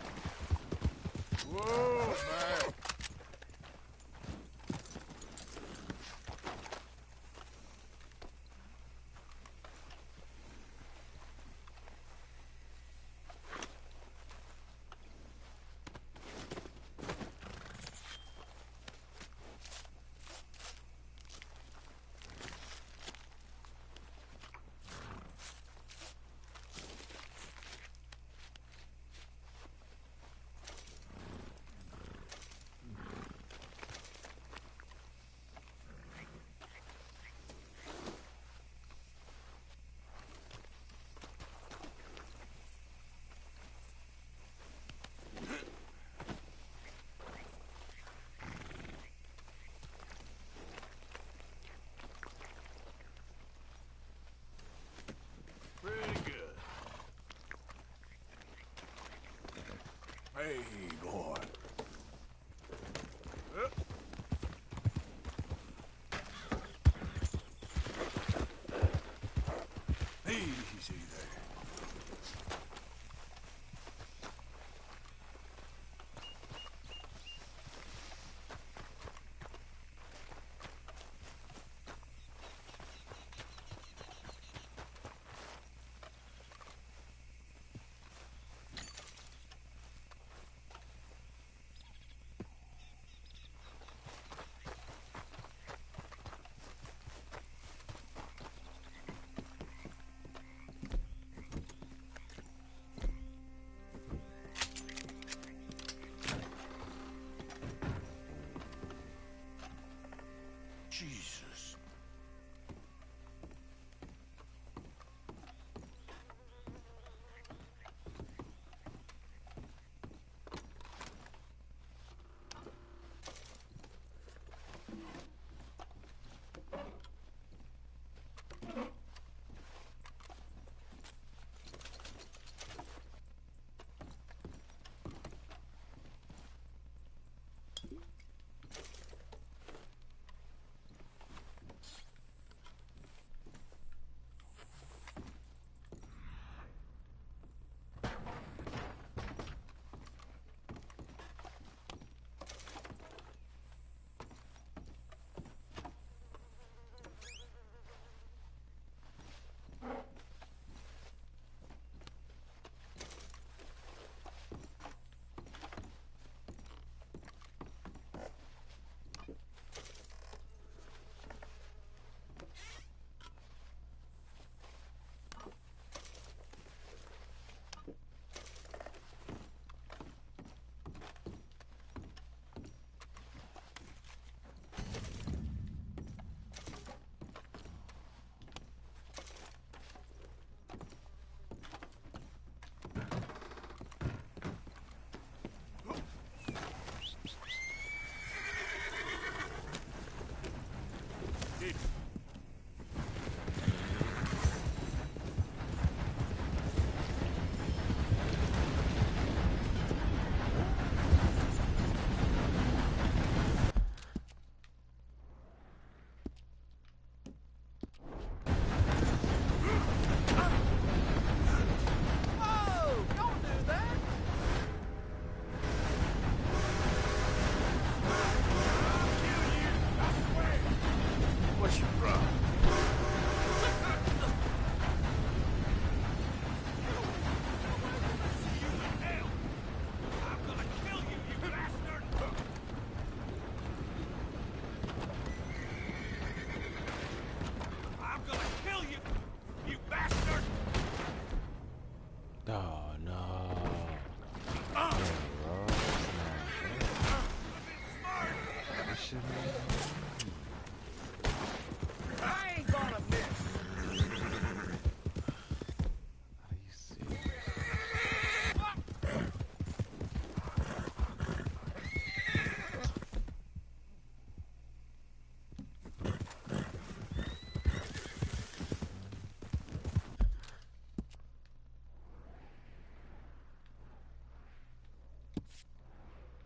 S5: Whoa, man. Pretty good. Hey, boy. Easy there. Jesus.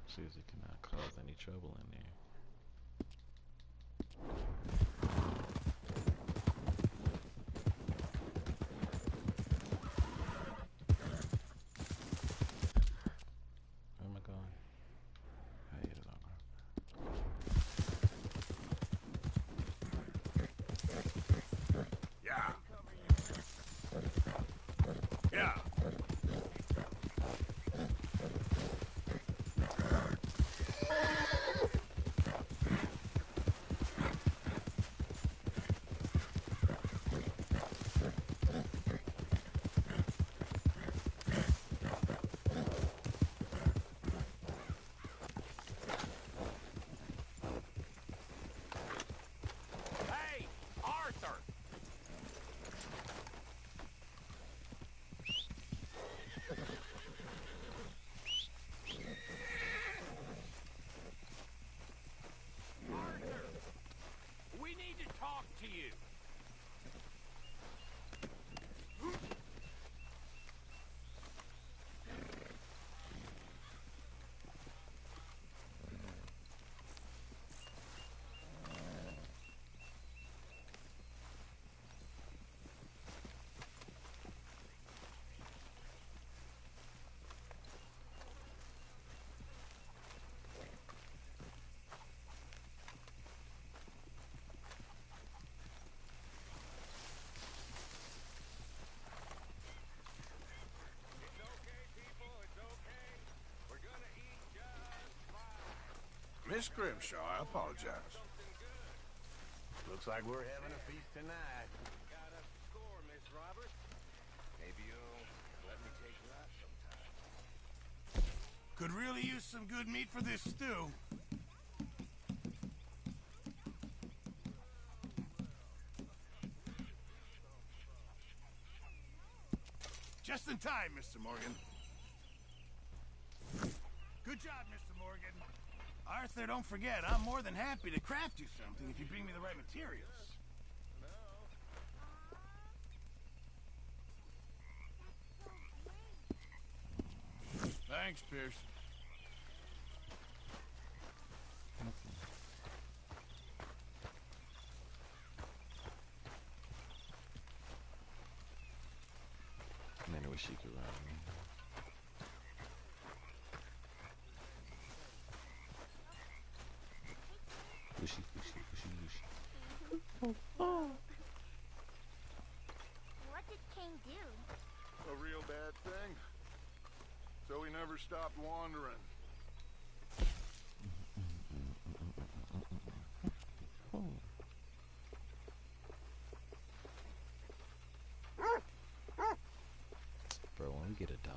S15: Susie cannot cause any trouble in there.
S3: Miss Grimshaw. I apologize.
S11: Looks like we're having a feast tonight.
S13: Got us a score, Miss Roberts. Maybe you'll let me take you out sometime.
S11: Could really use some good meat for this stew. Just in time, Mr. Morgan. Good job, Mr. Morgan. Arthur, don't forget, I'm more than happy to craft you something if you bring me the right materials.
S3: Thanks, Pierce.
S15: Man, I wish she could ride me. Wishy, wishy, wishy, wishy.
S17: What did King do?
S12: A real bad thing. So he never stopped wandering.
S15: Bro, when we get a dog.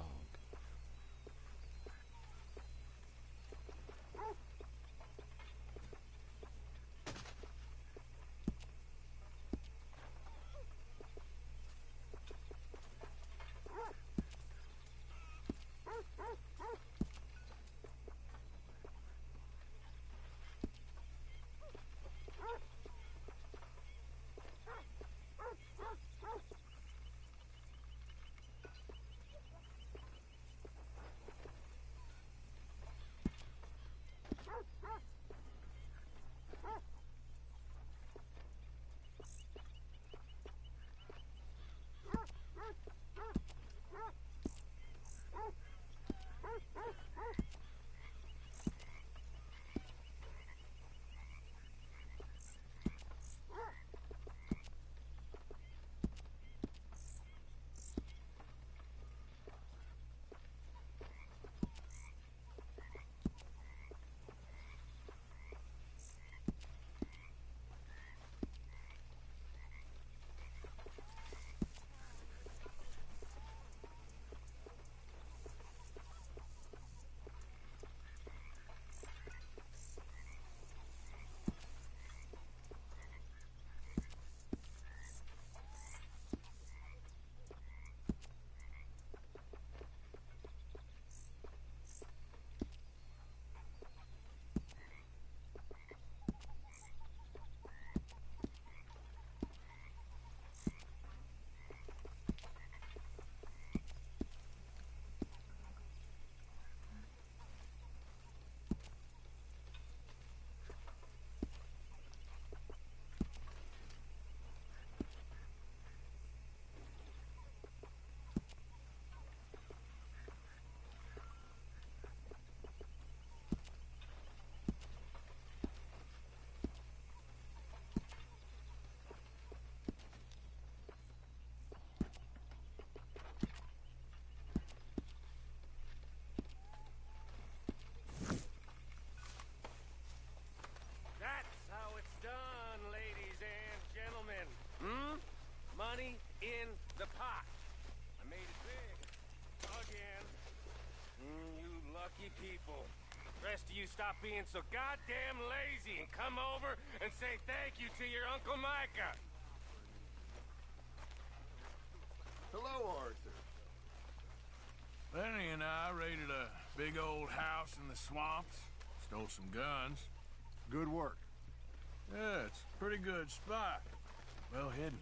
S13: Money in the pot. I made it big. Again. You lucky people. Rest of you stop being so goddamn lazy and come over and say thank you to your Uncle Micah.
S12: Hello, Arthur.
S3: Lenny and I raided a big old house in the swamps. Stole some guns.
S12: Good work.
S3: Yeah, it's a pretty good spot. Well hidden.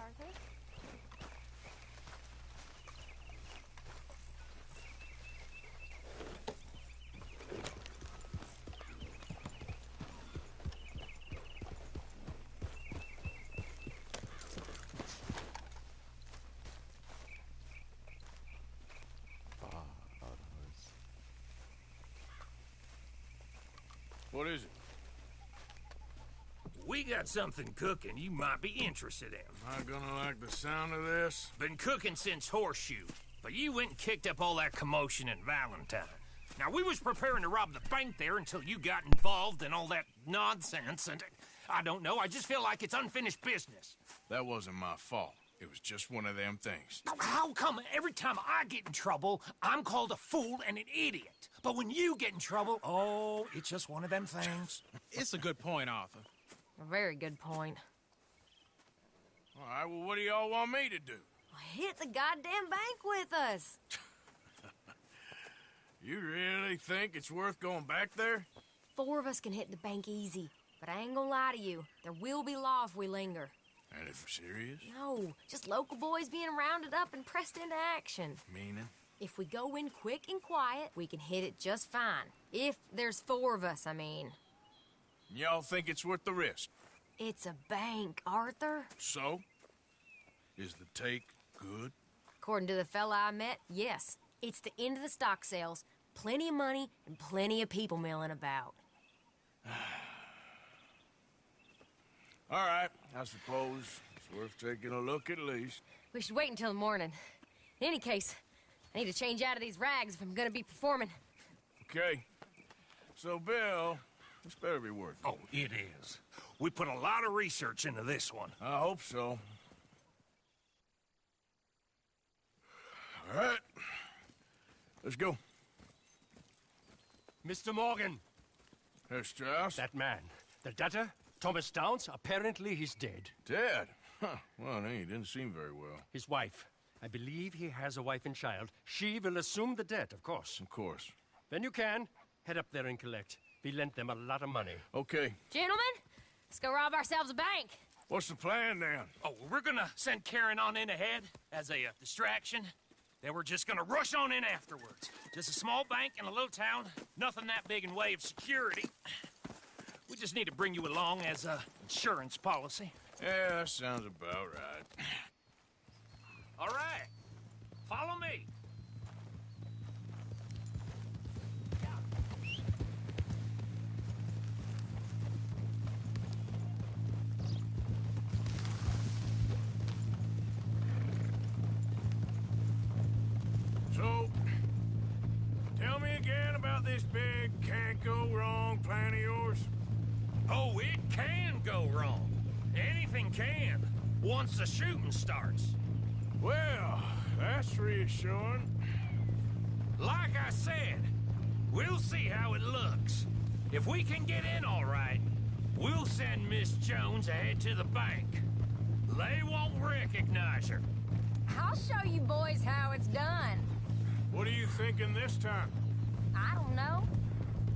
S6: Arthur.
S3: What is it?
S11: We got something cooking you might be interested in.
S3: Am I gonna like the sound of this?
S11: Been cooking since Horseshoe, but you went and kicked up all that commotion in Valentine. Now, we was preparing to rob the bank there until you got involved in all that nonsense, and I don't know, I just feel like it's unfinished business.
S3: That wasn't my fault. It was just one of them things.
S11: How come every time I get in trouble, I'm called a fool and an idiot? But when you get in trouble, oh, it's just one of them things.
S2: It's a good point, Arthur.
S14: A very good point.
S3: All right, well, what do y'all want me to do?
S14: Hit the goddamn bank with us.
S3: You really think it's worth going back there?
S14: 4 of us can hit the bank easy. But I ain't gonna lie to you. There will be law if we linger.
S3: And if we're serious?
S14: No, just local boys being rounded up and pressed into action.
S3: Meaning?
S14: If we go in quick and quiet, we can hit it just fine. If there's 4 of us, I mean.
S3: Y'all think it's worth the risk?
S14: It's a bank, Arthur.
S3: So? Is the take good?
S14: According to the fella I met, yes. It's the end of the stock sales. Plenty of money and plenty of people milling about.
S3: All right, I suppose it's worth taking a look at least.
S14: We should wait until the morning. In any case, I need to change out of these rags if I'm gonna be performing.
S3: Okay. So, Bill, this better be worth it.
S11: Oh, it is. We put a lot of research into this one.
S3: I hope so. All right. Let's go.
S18: Mr. Morgan.
S3: Herr Strauss?
S18: That man. The debtor, Thomas Downs, apparently he's dead.
S3: Dead? Huh. Well, he didn't seem very well.
S18: His wife. I believe he has a wife and child. She will assume the debt, of course.
S3: Of course.
S18: When you can, head up there and collect. We lent them a lot of money.
S3: Okay.
S14: Gentlemen, let's go rob ourselves a bank.
S3: What's the plan, then?
S11: Oh, we're gonna send Karen on in ahead as a distraction. Then we're just gonna rush on in afterwards. Just a small bank in a little town. Nothing that big in way of security. We just need to bring you along as a insurance policy.
S3: Yeah, that sounds about right.
S11: All right. Follow me.
S3: So, tell me again about this big can't-go-wrong plan of yours.
S11: Oh, it can go wrong. Anything can, once the shooting starts.
S3: Well, that's reassuring.
S11: Like I said, we'll see how it looks. If we can get in all right, we'll send Miss Jones ahead to the bank. They won't recognize her.
S14: I'll show you boys how it's done.
S3: What are you thinking this time?
S14: I don't know.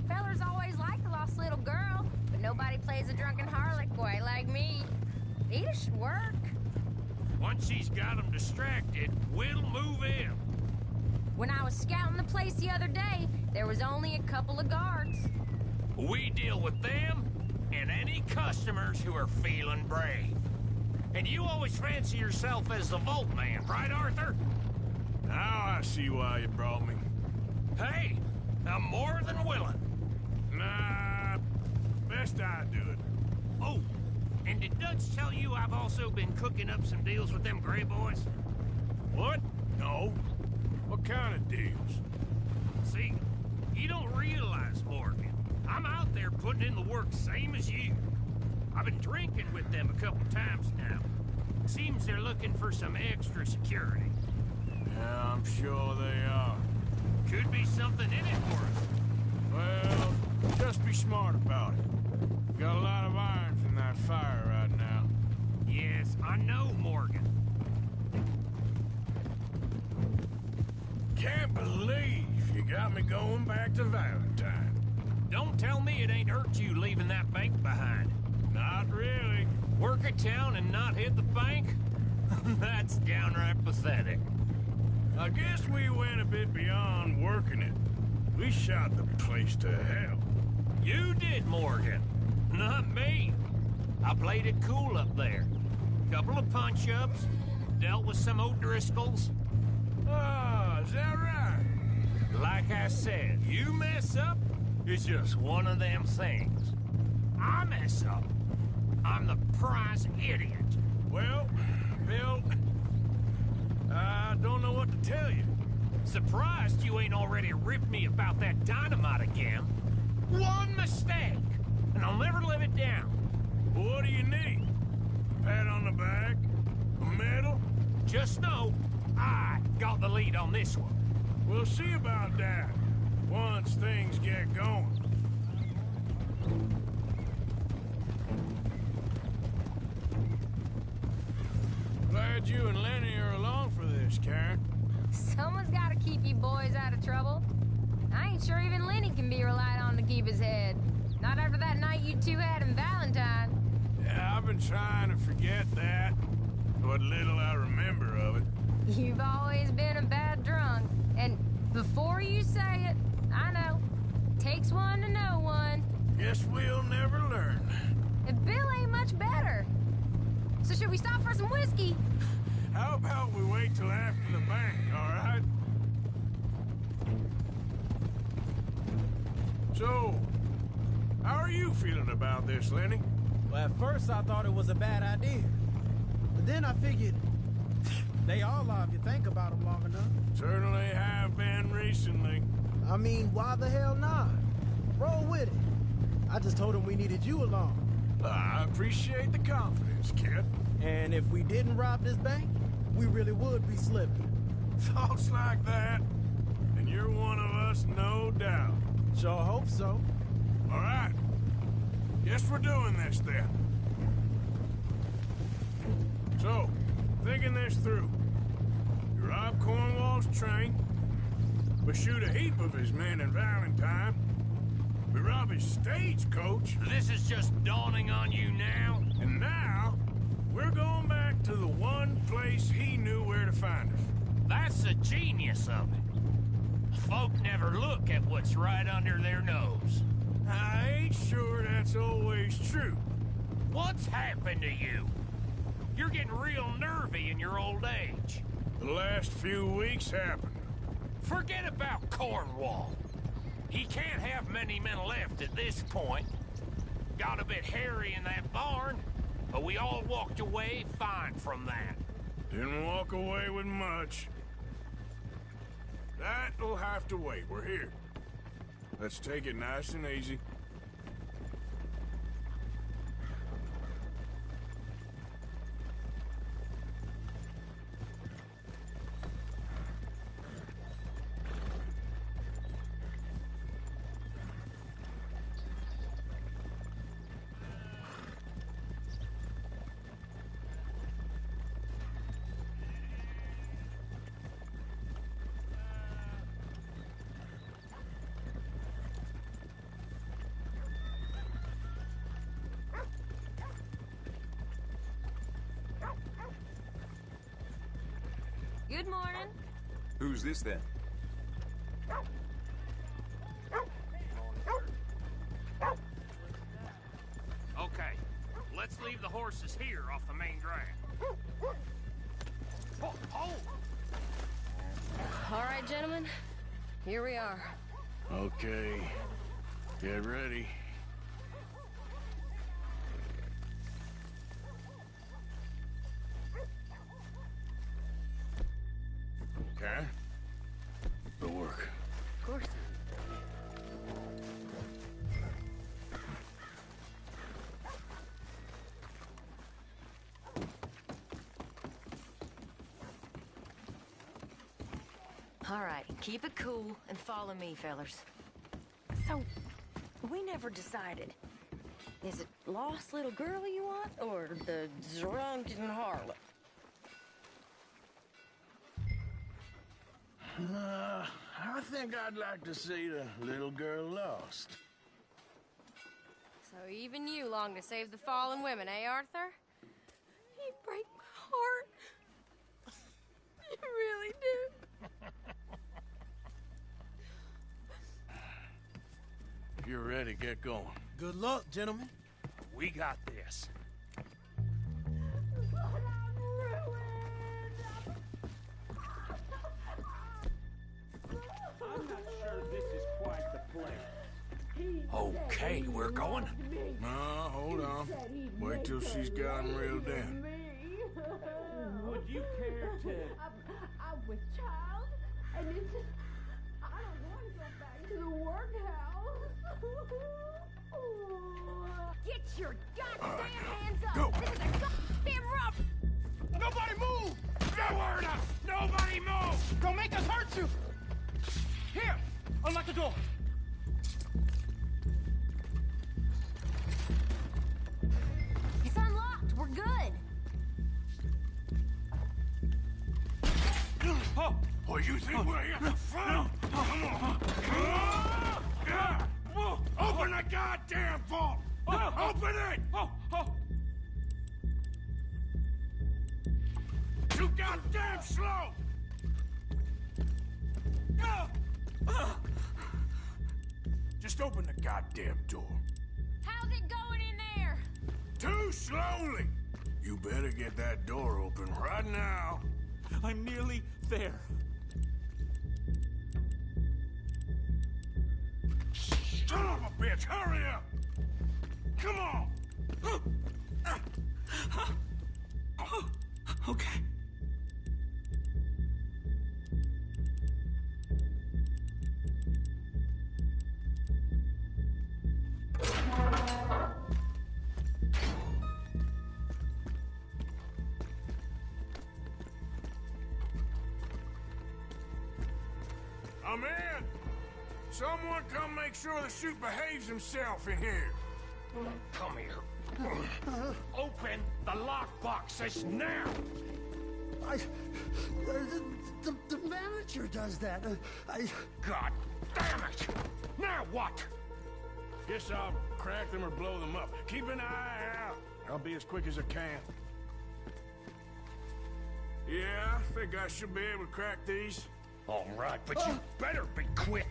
S14: Fellers always like the lost little girl, but nobody plays a drunken harlot quite like me. It should work.
S11: Once she's got them distracted, we'll move in.
S14: When I was scouting the place the other day, there was only a couple of guards.
S11: We deal with them and any customers who are feeling brave. And you always fancy yourself as the Vault Man, right, Arthur?
S3: Now I see why you brought me.
S11: Hey, I'm more than willing.
S3: Nah, best I do it.
S11: Oh, and did Dutch tell you I've also been cooking up some deals with them Gray Boys?
S3: What? No. What kind of deals?
S11: See, you don't realize, Morgan. I'm out there putting in the work same as you. I've been drinking with them a couple times now. Seems they're looking for some extra security.
S3: Yeah, I'm sure they are.
S11: Could be something in it for us.
S3: Well, just be smart about it. Got a lot of irons in that fire right now.
S11: Yes, I know, Morgan.
S3: Can't believe you got me going back to Valentine.
S11: Don't tell me it ain't hurt you leaving that bank behind.
S3: Not really.
S11: Work a town and not hit the bank? That's downright pathetic.
S3: I guess we went a bit beyond working it. We shot the place to hell.
S11: You did, Morgan. Not me. I played it cool up there. Couple of punch-ups, dealt with some O'Driscolls.
S3: Ah, is that right?
S11: Like I said, you mess up, it's just one of them things. I mess up, I'm the prize idiot.
S3: Well, Bill, I don't know what to tell you.
S11: Surprised you ain't already ripped me about that dynamite again. One mistake, and I'll never live it down.
S3: What do you need? A pat on the back? A medal?
S11: Just know, I got the lead on this one.
S3: We'll see about that once things get going. Glad you and Lenny are along for this, Karen.
S19: Someone's got to keep you boys out of trouble. I ain't sure even Lenny can be relied on to keep his head. Not after that night you two had in Valentine.
S3: Yeah, I've been trying to forget that. What little I remember of it.
S19: You've always been a bad drunk. And before you say it, I know. Takes one to know one.
S3: Guess we'll never learn.
S19: And Bill ain't much better. So should we stop for some whiskey?
S3: How about we wait till after the bank, all right? So, how are you feeling about this, Lenny?
S16: Well, at first I thought it was a bad idea. But then I figured they all are if you think about them long enough.
S3: Certainly have been recently.
S16: I mean, why the hell not? Roll with it. I just told him we needed you along.
S3: I appreciate the confidence, kid.
S16: And if we didn't rob this bank, we really would be slipping.
S3: Thoughts like that, and you're one of us, no doubt.
S16: Sure hope so.
S3: All right. Guess we're doing this then. So, thinking this through. You rob Cornwall's train. We shoot a heap of his men in Valentine. We rob his stagecoach.
S11: This is just dawning on you now?
S3: And now, we're going back to the one place he knew where to find us.
S11: That's the genius of it. Folk never look at what's right under their nose.
S3: I ain't sure that's always true.
S11: What's happened to you? You're getting real nervy in your old age.
S3: The last few weeks happened.
S11: Forget about Cornwall. He can't have many men left at this point. Got a bit hairy in that barn, but we all walked away fine from that.
S3: Didn't walk away with much. That'll have to wait. We're here. Let's take it nice and easy.
S19: Good morning.
S20: Who's this then?
S11: Okay, let's leave the horses here off the main drag. Oh!
S19: All right, gentlemen. Here we are.
S3: Okay. Get ready. Okay. Good work.
S19: Of course. All right, keep it cool and follow me, fellers. So, we never decided. Is it lost little girl you want, or the drunken harlot?
S3: I think I'd like to see the little girl lost.
S19: So even you long to save the fallen women, eh, Arthur? You break my heart.
S3: you're ready, get going.
S10: Good luck, gentlemen.
S11: We got this.
S1: I'm not sure this is quite the place.
S11: Okay, we're going.
S3: No, hold on. Wait till she's gotten reeled in.
S1: Would you care to...
S20: I'm with child, and it's... I don't want to go back to the workhouse.
S6: Get your goddamn hands up!
S3: Go.
S6: This is a goddamn rough!
S16: Nobody move!
S11: Nowhere to! Nobody move!
S16: Don't make us hurt you! Here! Unlock the door!
S6: It's unlocked. We're good.
S3: Oh, you think we're here for fun? Come on. Open the goddamn vault! Open it! You goddamn slow! Just open the goddamn door.
S6: How's it going in there?
S3: Too slowly! You better get that door open right now.
S1: I'm nearly there.
S3: Son of a bitch, hurry up! Come on!
S1: Okay.
S3: I'm in! Someone come make sure the chute behaves himself in here.
S11: Come here. Open the lockboxes now!
S21: The manager does that.
S11: God damn it! Now what?
S3: Guess I'll crack them or blow them up. Keep an eye out. I'll be as quick as I can. Yeah, I think I should be able to crack these.
S11: All right, but you better be quick.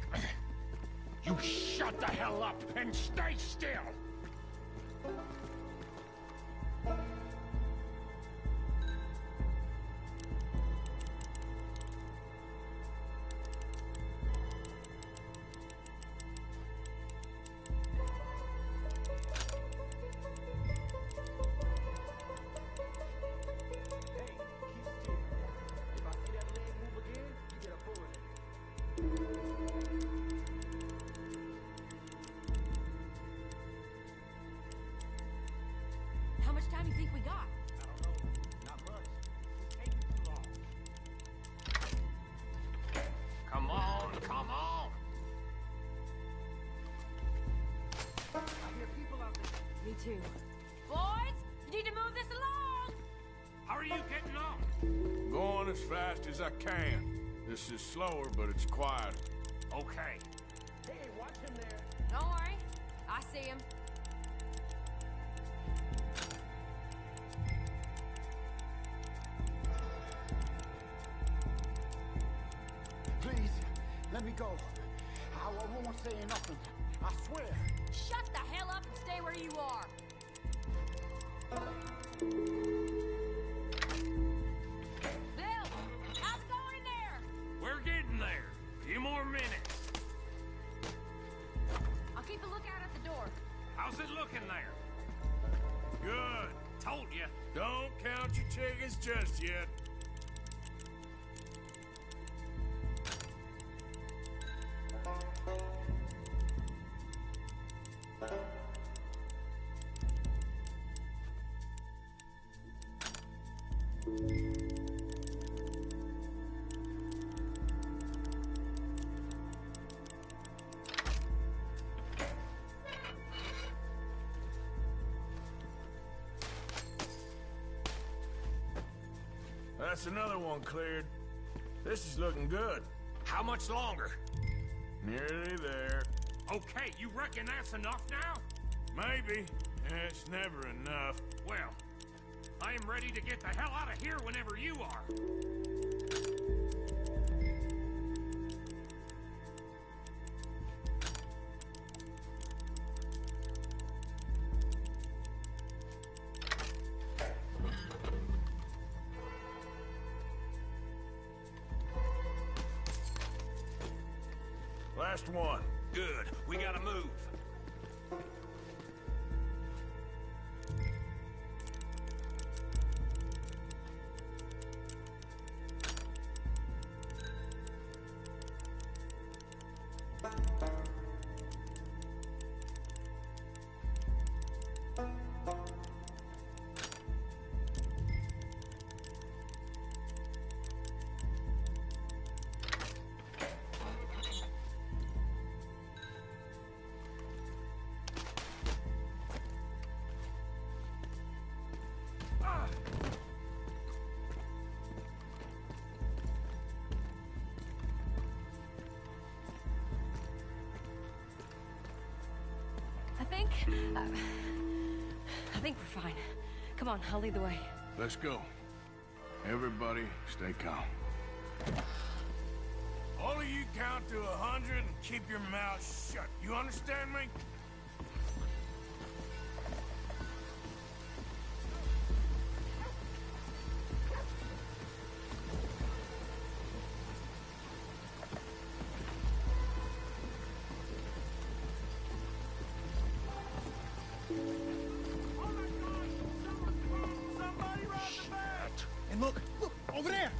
S11: You shut the hell up and stay still!
S6: How much time do you think we got?
S1: I don't know. Not much. It's taking too long.
S11: Come on, come on!
S1: I hear people out there.
S6: Me too. Boys, you need to move this along!
S11: How are you getting on?
S3: Going as fast as I can. This is slower, but it's quiet.
S11: Okay.
S1: Hey, watch him there.
S6: Don't worry. I see him.
S21: Please, let me go. I won't say nothing. I swear.
S6: Shut the hell up and stay where you are. Bill, how's it going in there?
S11: We're getting there. Few more minutes.
S6: I'll keep a lookout at the door.
S11: How's it looking there?
S3: Good.
S11: Told you.
S3: Don't count your chickens just yet. That's another one cleared. This is looking good.
S11: How much longer?
S3: Nearly there.
S11: Okay, you reckon that's enough now?
S3: Maybe. It's never enough.
S11: Well, I am ready to get the hell out of here whenever you are.
S5: Last one.
S11: Good. We gotta move.
S19: I think we're fine. Come on, I'll lead the way.
S3: Let's go. Everybody, stay calm.
S5: All of you count to 100 and keep your mouth shut. You understand me?
S16: And look, over there!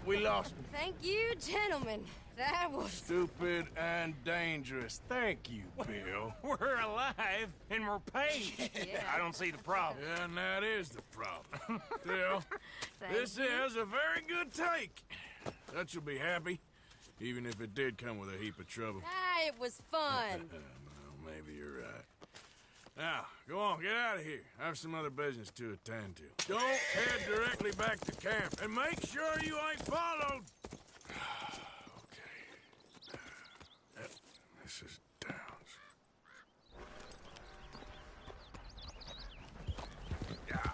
S5: We lost him.
S6: Thank you, gentlemen. That was...
S5: Stupid and dangerous. Thank you, Bill.
S11: We're alive, and we're paid.
S6: Yeah.
S11: I don't see the problem.
S5: Yeah, and that is the problem. Still, this is a very good take. Dutch will be happy, even if it did come with a heap of trouble.
S6: Ah, it was fun.
S5: Well, maybe you're right. Now, go on, get out of here. I have some other business to attend to. Don't head directly back to camp, and make sure you ain't followed. Okay. This is Downs. Yeah.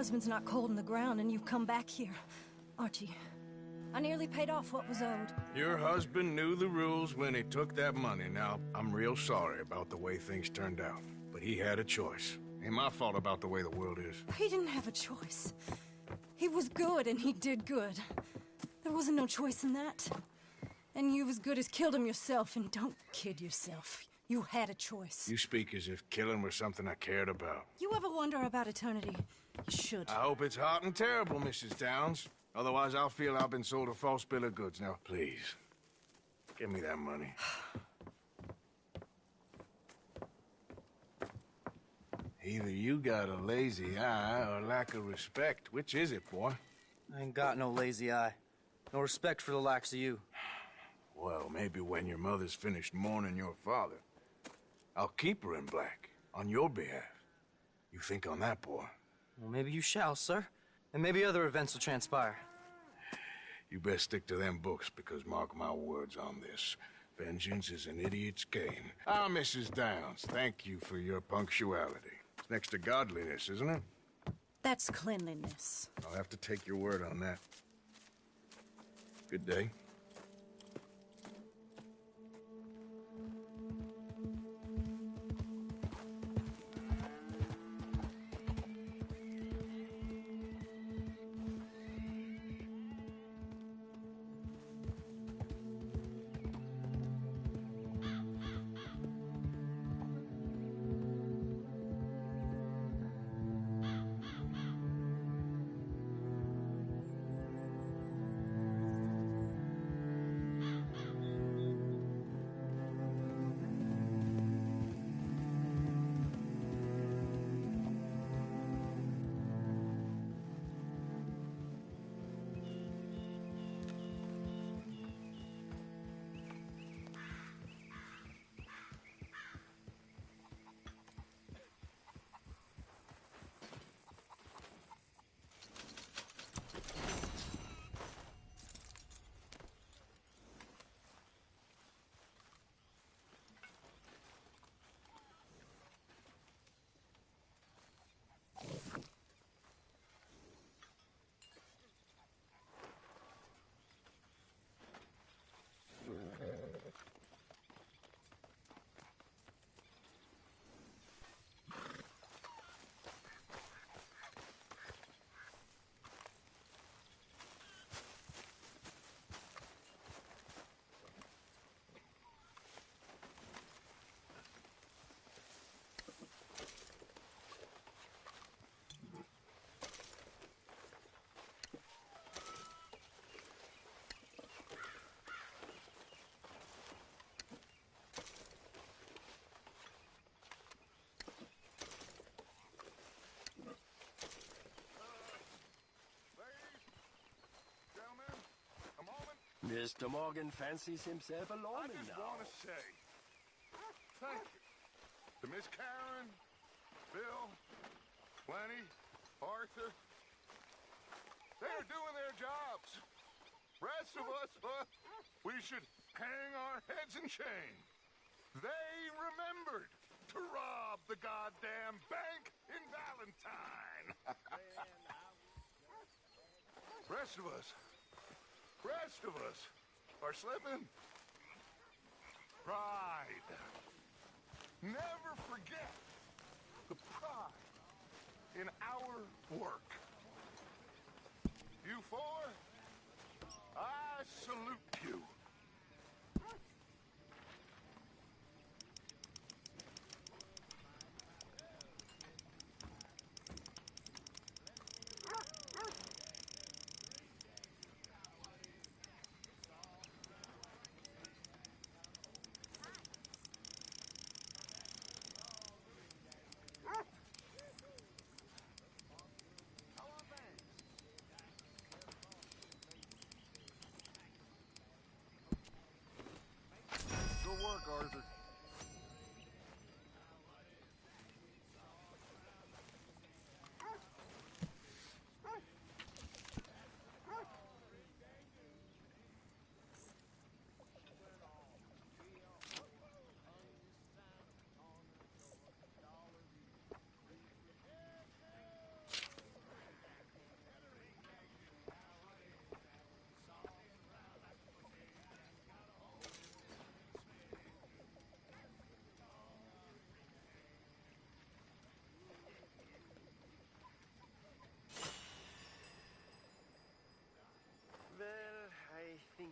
S9: husband's not cold in the ground and you've come back here. Archie, I nearly paid off what was owed.
S3: Your husband knew the rules when he took that money. Now, I'm real sorry about the way things turned out. But he had a choice. Ain't my fault about the way the world is.
S9: He didn't have a choice. He was good and he did good. There wasn't no choice in that. And you as good as killed him yourself, and don't kid yourself. You had a choice.
S3: You speak as if killing was something I cared about.
S9: You ever wonder about eternity? You should.
S3: I hope it's hot and terrible, Mrs. Downs. Otherwise, I'll feel I've been sold a false bill of goods. Now, please, give me that money. Either you got a lazy eye or lack of respect. Which is it, boy?
S22: I ain't got no lazy eye. No respect for the likes of you.
S3: Well, maybe when your mother's finished mourning your father, I'll keep her in black, on your behalf. You think on that, boy?
S22: Well, maybe you shall, sir. And maybe other events will transpire.
S3: You best stick to them books, because mark my words on this. Vengeance is an idiot's game. Ah, Mrs. Downs, thank you for your punctuality. It's next to godliness, isn't it?
S9: That's cleanliness.
S3: I'll have to take your word on that. Good day.
S18: Mr. Morgan fancies himself a lawman now.
S12: I just want to say thank you to Miss Karen, Bill, Lenny, Arthur. They are doing their jobs. Rest of us, we should hang our heads in shame. They remembered to rob the goddamn bank in Valentine. Rest of us are slipping. Pride. Never forget the pride in our work. You four, I salute you.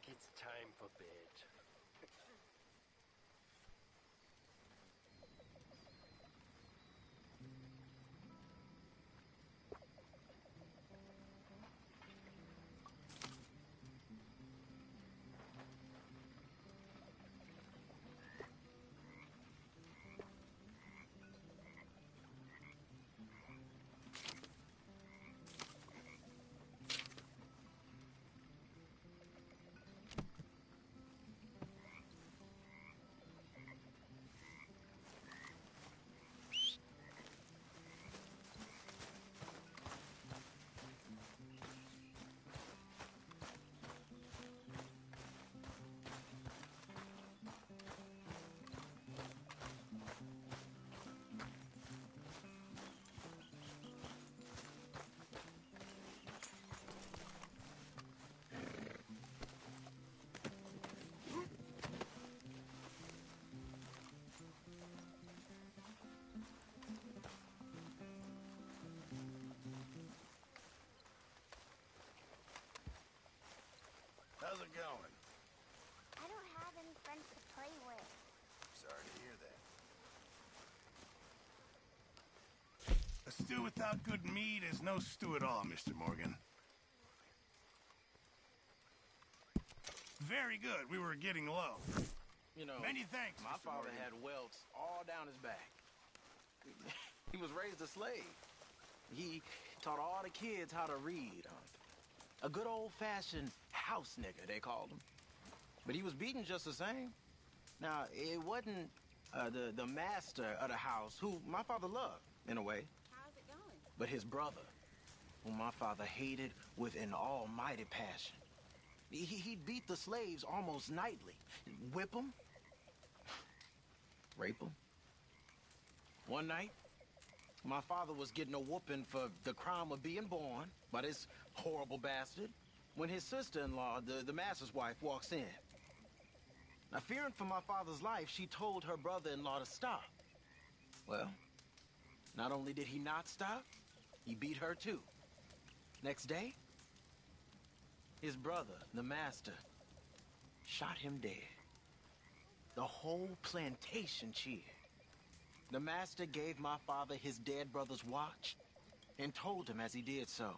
S18: think it's time for bed.
S4: How's it going?
S17: I don't have any friends to play with.
S4: Sorry to hear that. A stew without good meat is no stew at all, Mr. Morgan. Very good. We were getting low.
S16: You know,
S4: Many thanks,
S16: my
S4: Mr.
S16: father
S4: Morgan.
S16: had welts all down his back. He was raised a slave. He taught all the kids how to read. A good old-fashioned house nigga, they called him. But he was beaten just the same. Now, it wasn't the master of the house, who my father loved, in a way.
S7: How's it going?
S16: But his brother, whom my father hated with an almighty passion. He'd beat the slaves almost nightly. Whip them. Rape them. One night, my father was getting a whooping for the crime of being born by this horrible bastard when his sister-in-law, the master's wife, walks in. Now, fearing for my father's life, she told her brother-in-law to stop. Well, not only did he not stop, he beat her too. Next day, his brother, the master, shot him dead. The whole plantation cheered. The master gave my father his dead brother's watch and told him as he did so,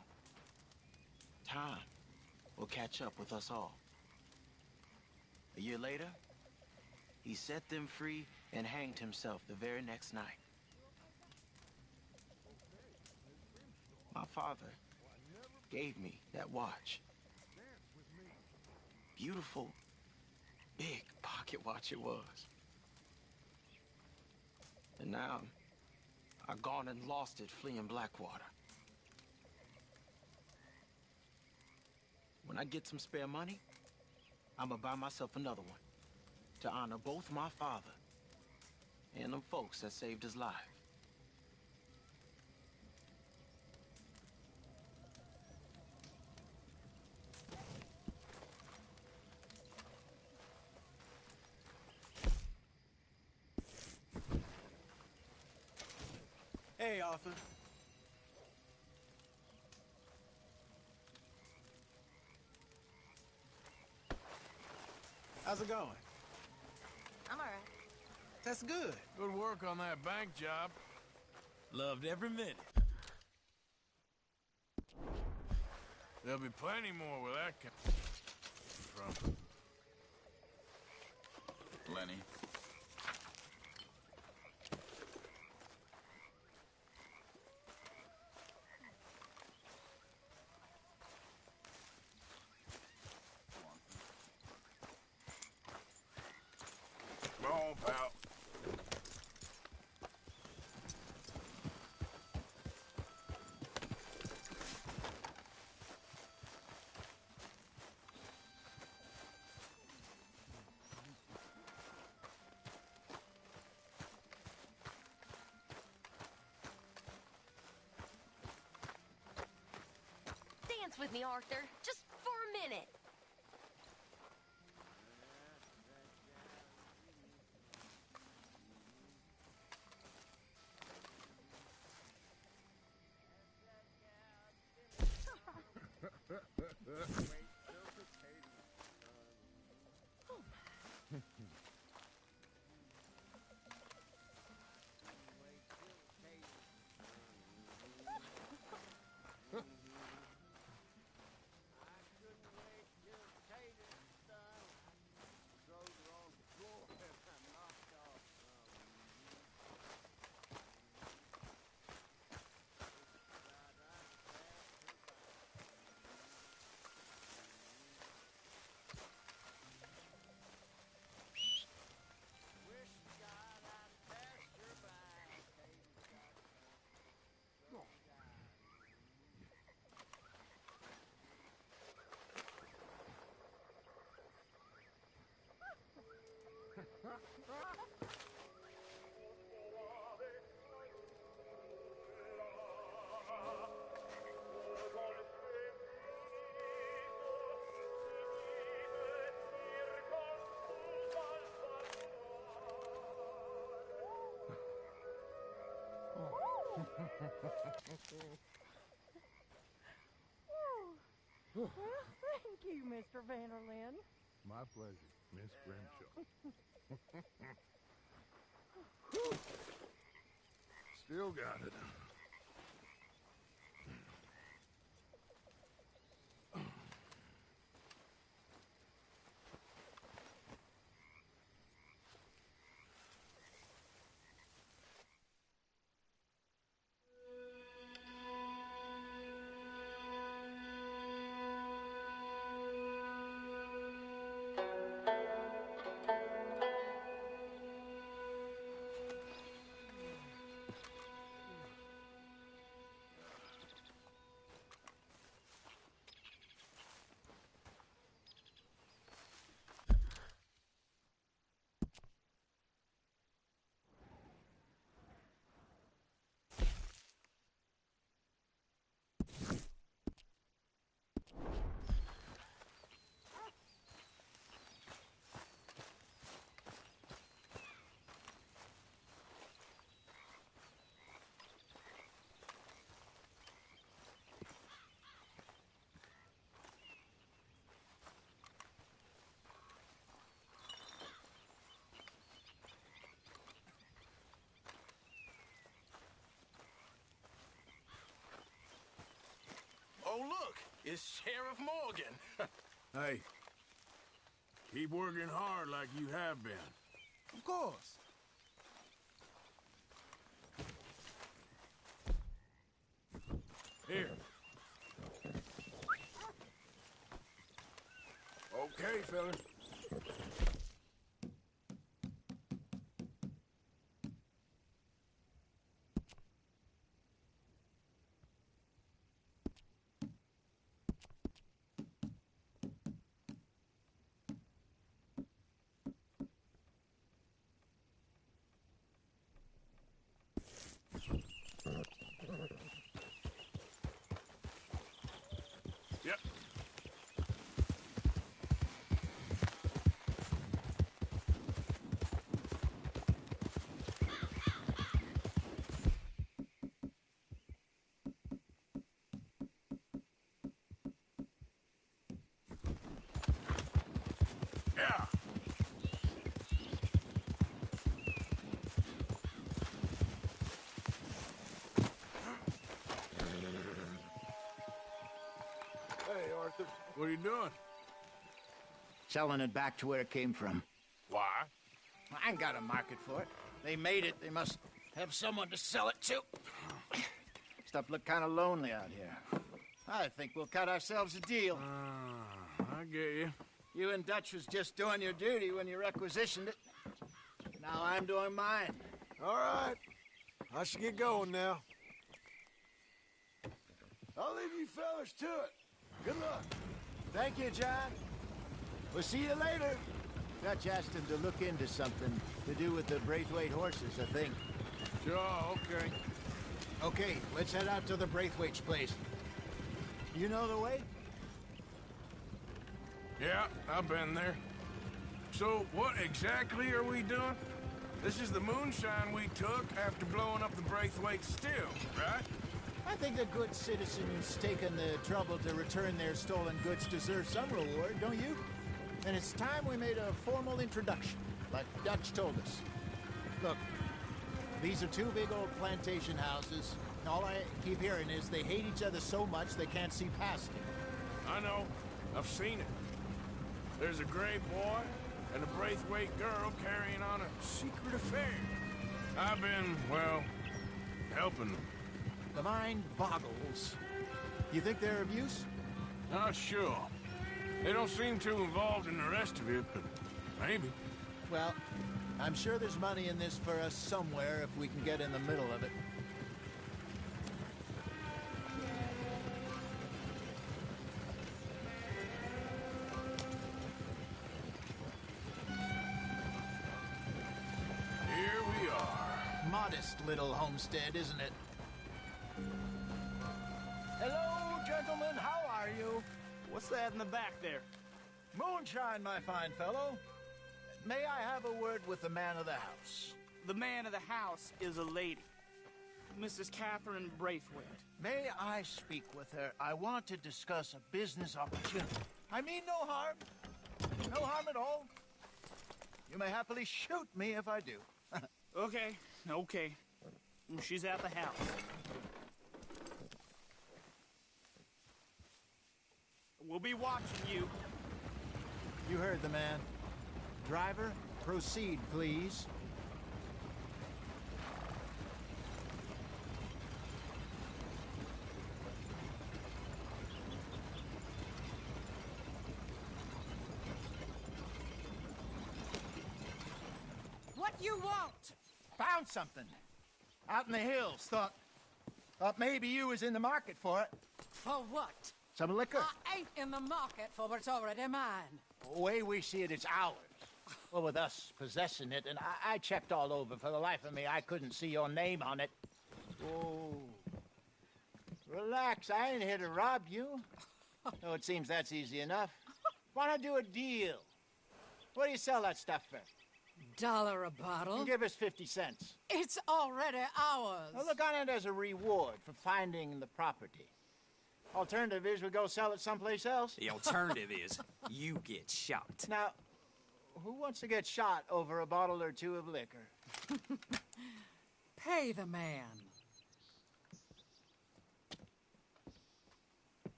S16: time will catch up with us all. A year later, he set them free and hanged himself the very next night. My father gave me that watch. Beautiful, big pocket watch it was. And now, I've gone and lost it fleeing Blackwater. When I get some spare money, I'm gonna buy myself another one to honor both my father and them folks that saved his life.
S23: Hey, Arthur. How's it going?
S14: I'm all right.
S23: That's good.
S5: Good work on that bank job.
S23: Loved every minute.
S5: There'll be plenty more where that came from.
S24: Lenny.
S4: Come on, pal.
S19: Dance with me, Arthur. Just for a minute.
S7: Well, thank you, Mr. Vanderlyn.
S12: My pleasure, Miss Grimshaw. Still got it.
S16: Oh, look, it's Sheriff Morgan.
S3: Hey, keep working hard like you have been.
S16: Of course.
S3: Here. Okay, fellas. Yep. Yeah. Hey, Arthur. What are you doing?
S21: Selling it back to where it came from.
S3: Why?
S21: I ain't got a market for it. They made it. They must have someone to sell it to. Stuff look kind of lonely out here. I think we'll cut ourselves a deal.
S3: I get you.
S21: You and Dutch was just doing your duty when you requisitioned it. Now I'm doing mine.
S8: All right. I should get going now. I'll leave you fellas to it. Good luck.
S21: Thank you, John. We'll see you later. Dutch asked him to look into something to do with the Braithwaite horses, I think.
S3: Sure, okay.
S10: Okay, let's head out to the Braithwaite's place.
S21: You know the way?
S3: Yeah, I've been there. So, what exactly are we doing? This is the moonshine we took after blowing up the Braithwaite still, right?
S21: I think the good citizens taking the trouble to return their stolen goods deserve some reward, don't you? And it's time we made a formal introduction, like Dutch told us. Look, these are two big old plantation houses. All I keep hearing is they hate each other so much they can't see past it.
S3: I know. I've seen it. There's a gray boy and a Braithwaite girl carrying on a secret affair. I've been, well, helping them.
S21: The mind boggles. You think they're of use?
S3: Not sure. They don't seem too involved in the rest of it, but maybe.
S21: Well, I'm sure there's money in this for us somewhere if we can get in the middle of it. little homestead, isn't it?
S16: Hello, gentlemen. How are you?
S2: What's that in the back there?
S21: Moonshine, my fine fellow. May I have a word with the man of the house?
S2: The man of the house is a lady. Mrs. Catherine Braithwaite.
S21: May I speak with her? I want to discuss a business opportunity. I mean no harm. No harm at all. You may happily shoot me if I do.
S2: Okay. She's at the house. We'll be watching you.
S21: You heard the man. Driver, proceed, please.
S16: What you want?
S21: Found something. Out in the hills. Thought maybe you was in the market for it.
S7: For what?
S21: Some liquor.
S7: I ain't in the market for what's already mine.
S21: The way we see it, it's ours. Well, with us possessing it, and I checked all over. For the life of me, I couldn't see your name on it. Oh. Relax, I ain't here to rob you. Oh, it seems that's easy enough. Wanna do a deal? What do you sell that stuff for?
S7: $1 a bottle?
S21: You give us 50 cents.
S7: It's already ours.
S21: Well, look on it as a reward for finding the property. Alternative is we go sell it someplace else.
S11: The alternative is you get shot.
S21: Now, who wants to get shot over a bottle or two of liquor?
S7: Pay the man.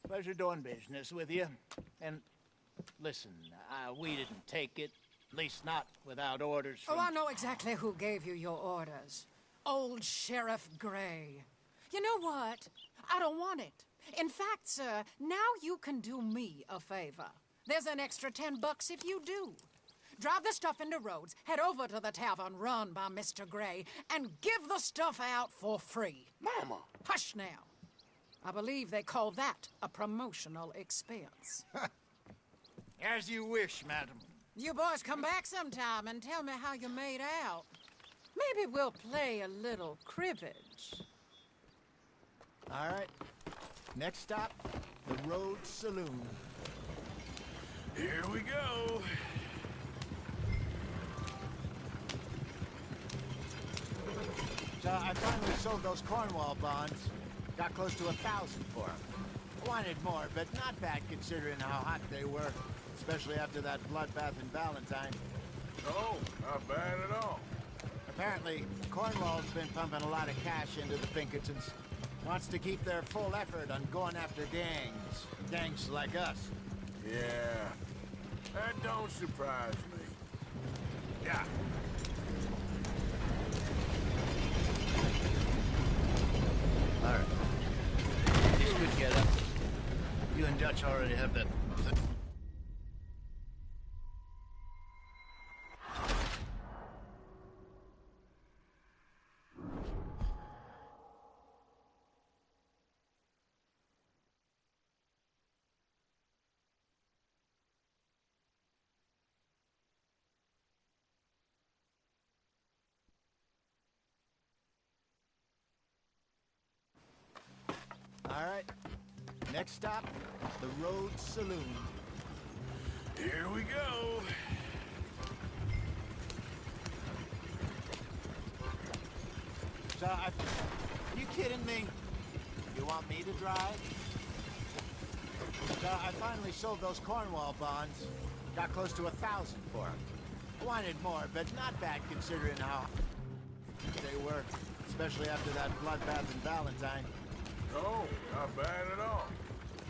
S21: Pleasure doing business with you. And listen, we didn't take it. At least not without orders from...
S7: Oh, I know exactly who gave you your orders. Old Sheriff Gray. You know what? I don't want it. In fact, sir, now you can do me a favor. There's an extra $10 if you do. Drive the stuff into Rhodes, head over to the tavern run by Mr. Gray, and give the stuff out for free.
S12: Mama!
S7: Hush now. I believe they call that a promotional expense.
S21: As you wish, madam.
S7: You boys come back sometime and tell me how you made out. Maybe we'll play a little cribbage.
S21: All right. Next stop, the Rhodes Saloon.
S3: Here we go.
S21: So I finally sold those Cornwall bonds. Got close to 1,000 for them. Wanted more, but not bad considering how hot they were, especially after that bloodbath in Valentine.
S3: Oh, not bad at all.
S21: Apparently, Cornwall's been pumping a lot of cash into the Pinkertons. Wants to keep their full effort on going after gangs. Gangs like us.
S3: Yeah, that don't surprise me. Yeah.
S21: All right. This could get up. You and Dutch already have that... All right. Next stop, the Rhodes Saloon.
S3: Here we go.
S21: So, are you kidding me? You want me to drive? So, I finally sold those Cornwall bonds. Got close to 1,000 for them. Wanted more, but not bad considering how they were, especially after that bloodbath in Valentine.
S3: Oh, not bad at all.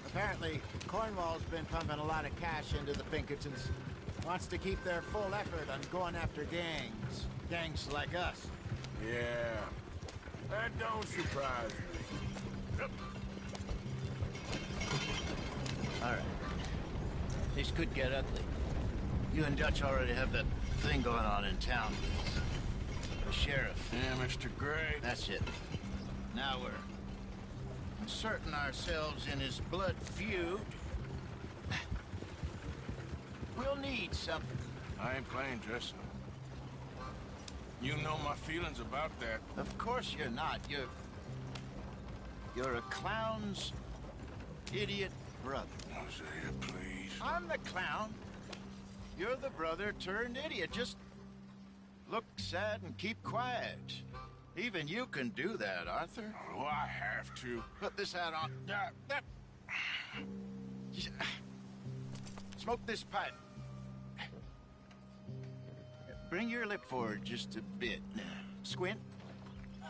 S21: Apparently, Cornwall's been pumping a lot of cash into the Pinkertons. Wants to keep their full effort on going after gangs. Gangs like us.
S3: Yeah, that don't surprise me. Yep.
S21: All right. This could get ugly. You and Dutch already have that thing going on in town with the sheriff.
S3: Yeah, Mr. Gray.
S21: That's it. Now we're inserting ourselves in his blood feud. We'll need something.
S3: I ain't playing dress up.
S5: You know my feelings about that.
S21: Of course you're not. You're a clown's idiot brother.
S5: Hosea, please.
S21: I'm the clown. You're the brother turned idiot. Just look sad and keep quiet. Even you can do that, Arthur.
S5: Do I have to?
S21: Put this hat on. Smoke this pipe. Bring your lip forward just a bit. Squint.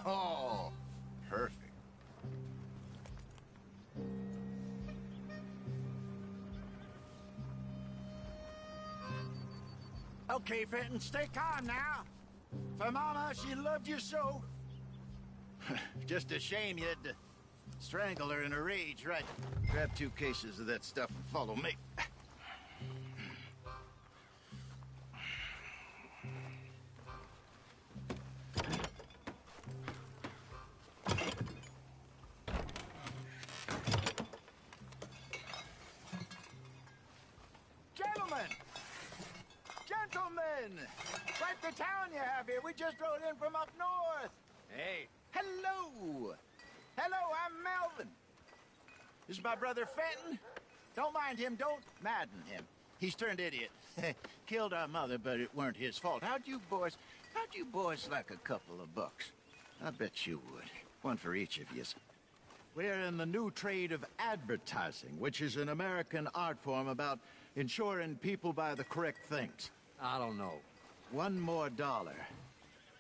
S21: Oh, perfect. Okay, Fenton, stay calm now. For Mama, she loved you so. Just a shame you had to strangle her in a rage, right? Grab 2 cases of that stuff and follow me. Gentlemen! Quite the town you have here. We just rode in from up north. Hey. Hello! Hello, I'm Melvin. This is my brother Fenton. Don't mind him. Don't madden him. He's turned idiot. Killed our mother, but it weren't his fault. How'd you boys like a couple of bucks? I bet you would. One for each of you. We're in the new trade of advertising, which is an American art form about ensuring people buy the correct things.
S22: I don't know.
S21: $1 more.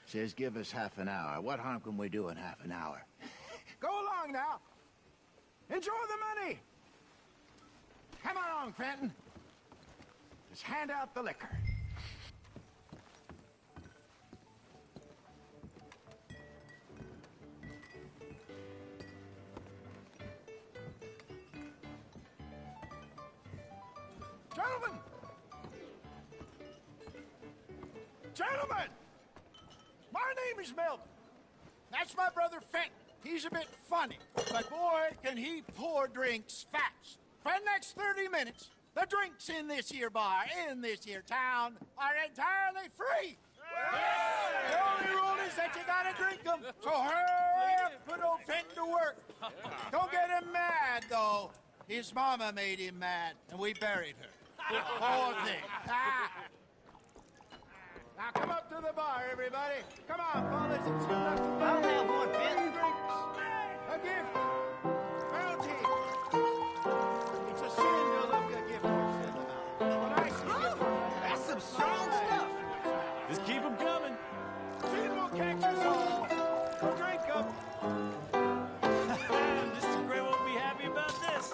S21: Says give us half an hour. What harm can we do in half an hour? Go along now. Enjoy the money. Come along, Fenton. Just hand out the liquor. Gentlemen! Gentlemen! My name is Melvin. That's my brother Fenton. He's a bit funny, but boy, can he pour drinks fast. For the next 30 minutes, the drinks in this here bar, in this here town, are entirely free. Yes. The only rule is that you gotta drink them. So hurry up, put old Fenton to work. Don't get him mad, though. His mama made him mad, and we buried her. Poor thing. Now come up to the bar, everybody. Come on, fellas. It's good enough to I'll have one, Fenton. Drinks. A gift. Bounty. It's a sin to look a gift horse in the mouth. When I see gift horse,
S23: That's some strong stuff. Just keep them coming.
S21: sin will catch us all. So drink up.
S23: Mr. Gray won't be happy about this.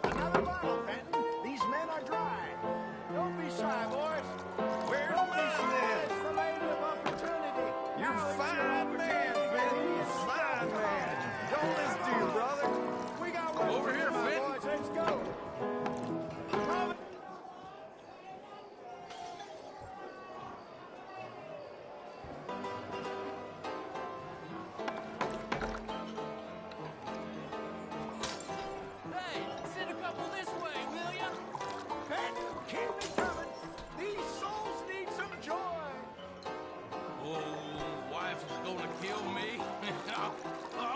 S21: Another bottle, Fenton. These men are dry. Don't be shy, boys.
S23: Where's
S21: Don't be
S23: mine?
S21: shy. It's the lady of opportunity.
S23: You're
S21: Now it's
S23: fine
S21: your
S23: man,
S21: opportunity.
S23: Fenton. Fine man.
S21: Don't listen to you, brother. We got work
S23: Over
S21: to
S23: here,
S21: do, my
S23: Fenton.
S21: boys. Let's go. Come.
S23: Hey, send a couple this way, will ya?
S21: Fenton, keep me coming. These souls need some joy.
S23: Oh, wife's gonna kill me. I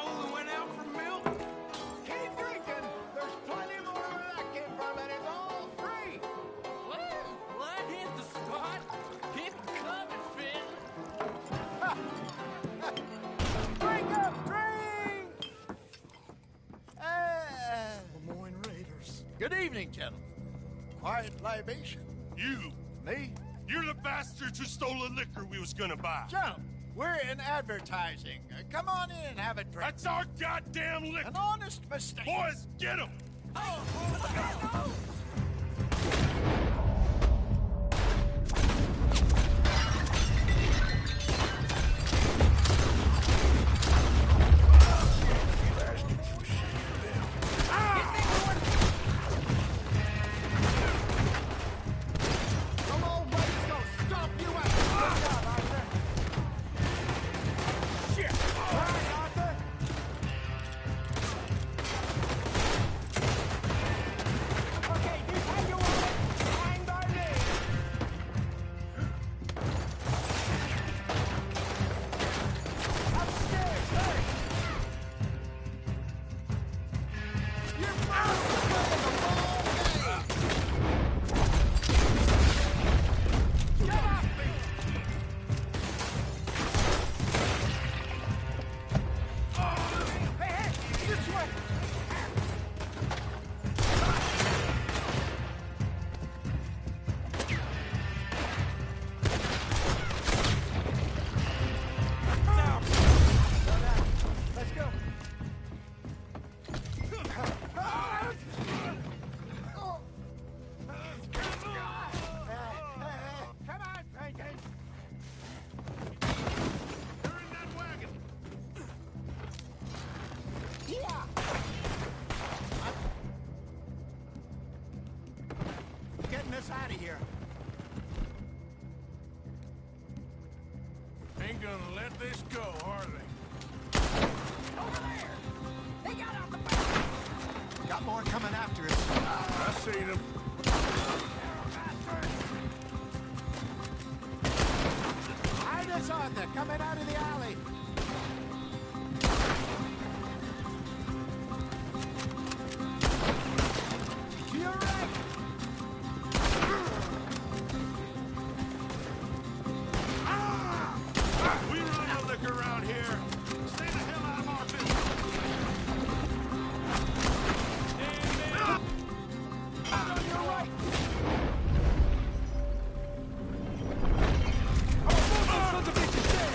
S23: only went out for milk.
S21: Keep drinking. There's plenty more where that came from, and it's all free.
S23: Well, that hit the spot. Keep coming, Fenton.
S21: Drink up, drink! Lemoyne Raiders. Good evening, gentlemen. Quiet libation.
S12: You!
S21: Me?
S12: You're the bastards who stole the liquor we was gonna buy.
S21: Gentlemen, we're in advertising. Come on in and have a drink.
S12: That's our goddamn liquor!
S21: An honest mistake.
S12: Boys, get him!
S21: Come on, boys, go stomp you out. Good job, Arthur. Shit! All right, Arthur. Okay, this how you want it. Getting us out of here.
S3: Ain't gonna let this go, are they?
S21: Over there! They got out the back! Got more coming after us.
S3: I see them.
S21: Hide us, Arthur! Coming out of the alley! To your right!
S3: We run out liquor around here. Stay the hell out of our business.
S21: Out on your right!
S3: Sons of bitches dead!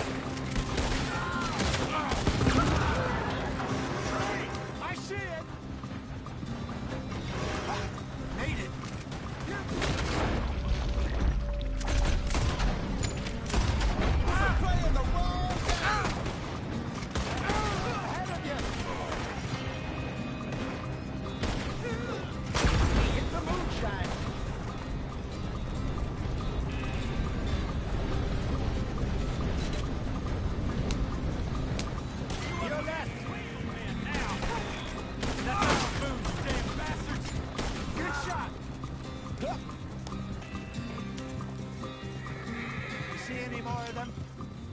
S21: I see it! Made it! We're playing the wrong game! Ahead of you! Hit the moonshine! Your left! Good shot! You see any more of them?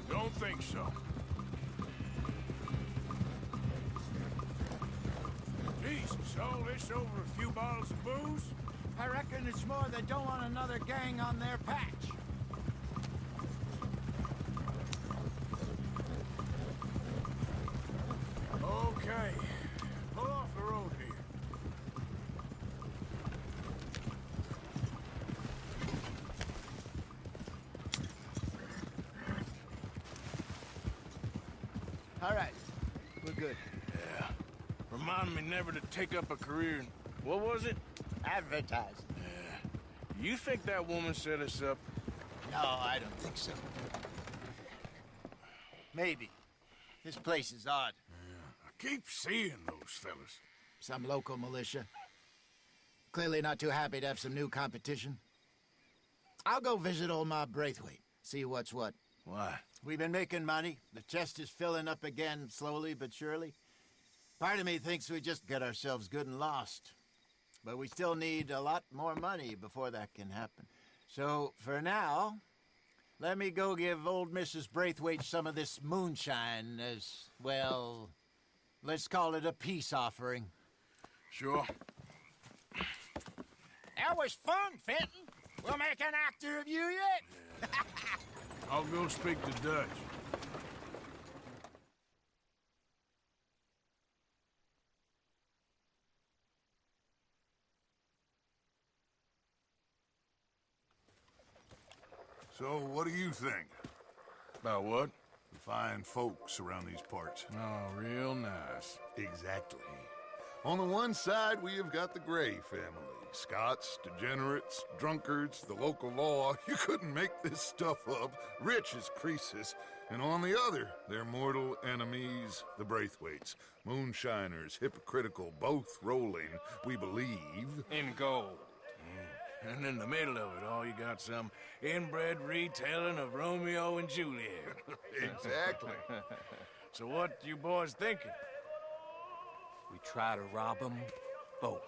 S3: Don't think so. Jesus, all this over a few bottles of booze?
S21: I reckon it's more they don't want another gang on their patch.
S3: Okay. Pull off the road here.
S21: All right. We're good.
S3: Yeah. Remind me never to take up a career in... What was it?
S21: Advertising.
S3: Yeah. You think that woman set us up?
S21: No, I don't think so. Maybe. This place is odd.
S3: I keep seeing those fellas.
S21: Some local militia. Clearly not too happy to have some new competition. I'll go visit old Ma Braithwaite, see what's what.
S3: Why?
S21: We've been making money. The chest is filling up again, slowly but surely. Part of me thinks we just get ourselves good and lost. But we still need a lot more money before that can happen. So, for now, let me go give old Mrs. Braithwaite some of this moonshine as, well, let's call it a peace offering.
S3: Sure.
S21: That was fun, Fenton. We'll make an actor of you yet.
S3: I'll go speak to Dutch.
S12: So, what do you think?
S3: About what?
S12: The fine folks around these parts.
S3: Oh, real nice.
S12: Exactly. On the one side, we have got the Gray family. Scots, degenerates, drunkards, the local law. You couldn't make this stuff up. Rich as Croesus. And on the other, their mortal enemies, the Braithwaites. Moonshiners, hypocritical, both rolling, we believe.
S23: In gold.
S3: And in the middle of it all, you got some inbred retelling of Romeo and Juliet.
S12: Exactly.
S3: So what you boys thinking?
S23: We try to rob them both.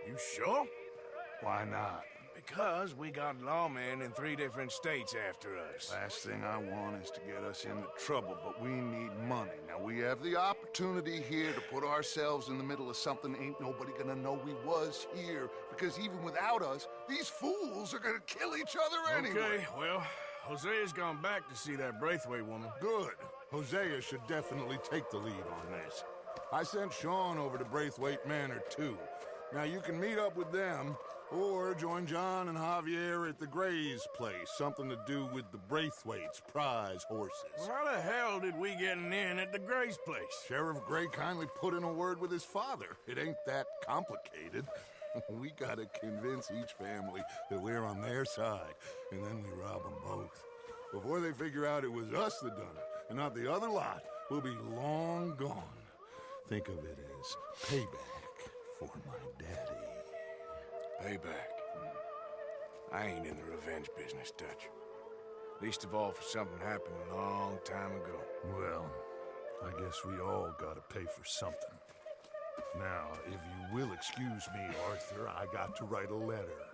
S3: You sure?
S12: Why not?
S3: Because we got lawmen in 3 different states after us.
S12: Last thing I want is to get us into trouble, but we need money. Now, we have the opportunity here to put ourselves in the middle of something ain't nobody gonna know we was here, because even without us, these fools are gonna kill each other anyway.
S3: Okay, well, Hosea's gone back to see that Braithwaite woman.
S12: Good. Hosea should definitely take the lead on this. I sent Sean over to Braithwaite Manor, too. Now, you can meet up with them, or join John and Javier at the Gray's place. Something to do with the Braithwaite's prize horses.
S3: Well, how the hell did we get an in at the Gray's place?
S12: Sheriff Gray kindly put in a word with his father. It ain't that complicated. We gotta convince each family that we're on their side, and then we rob them both. Before they figure out it was us that done it, and not the other lot, we'll be long gone. Think of it as payback for my daddy.
S3: Payback. I ain't in the revenge business, Dutch. Least of all for something happened a long time ago.
S13: Well, I guess we all gotta pay for something. Now, if you will excuse me, Arthur, I got to write a letter.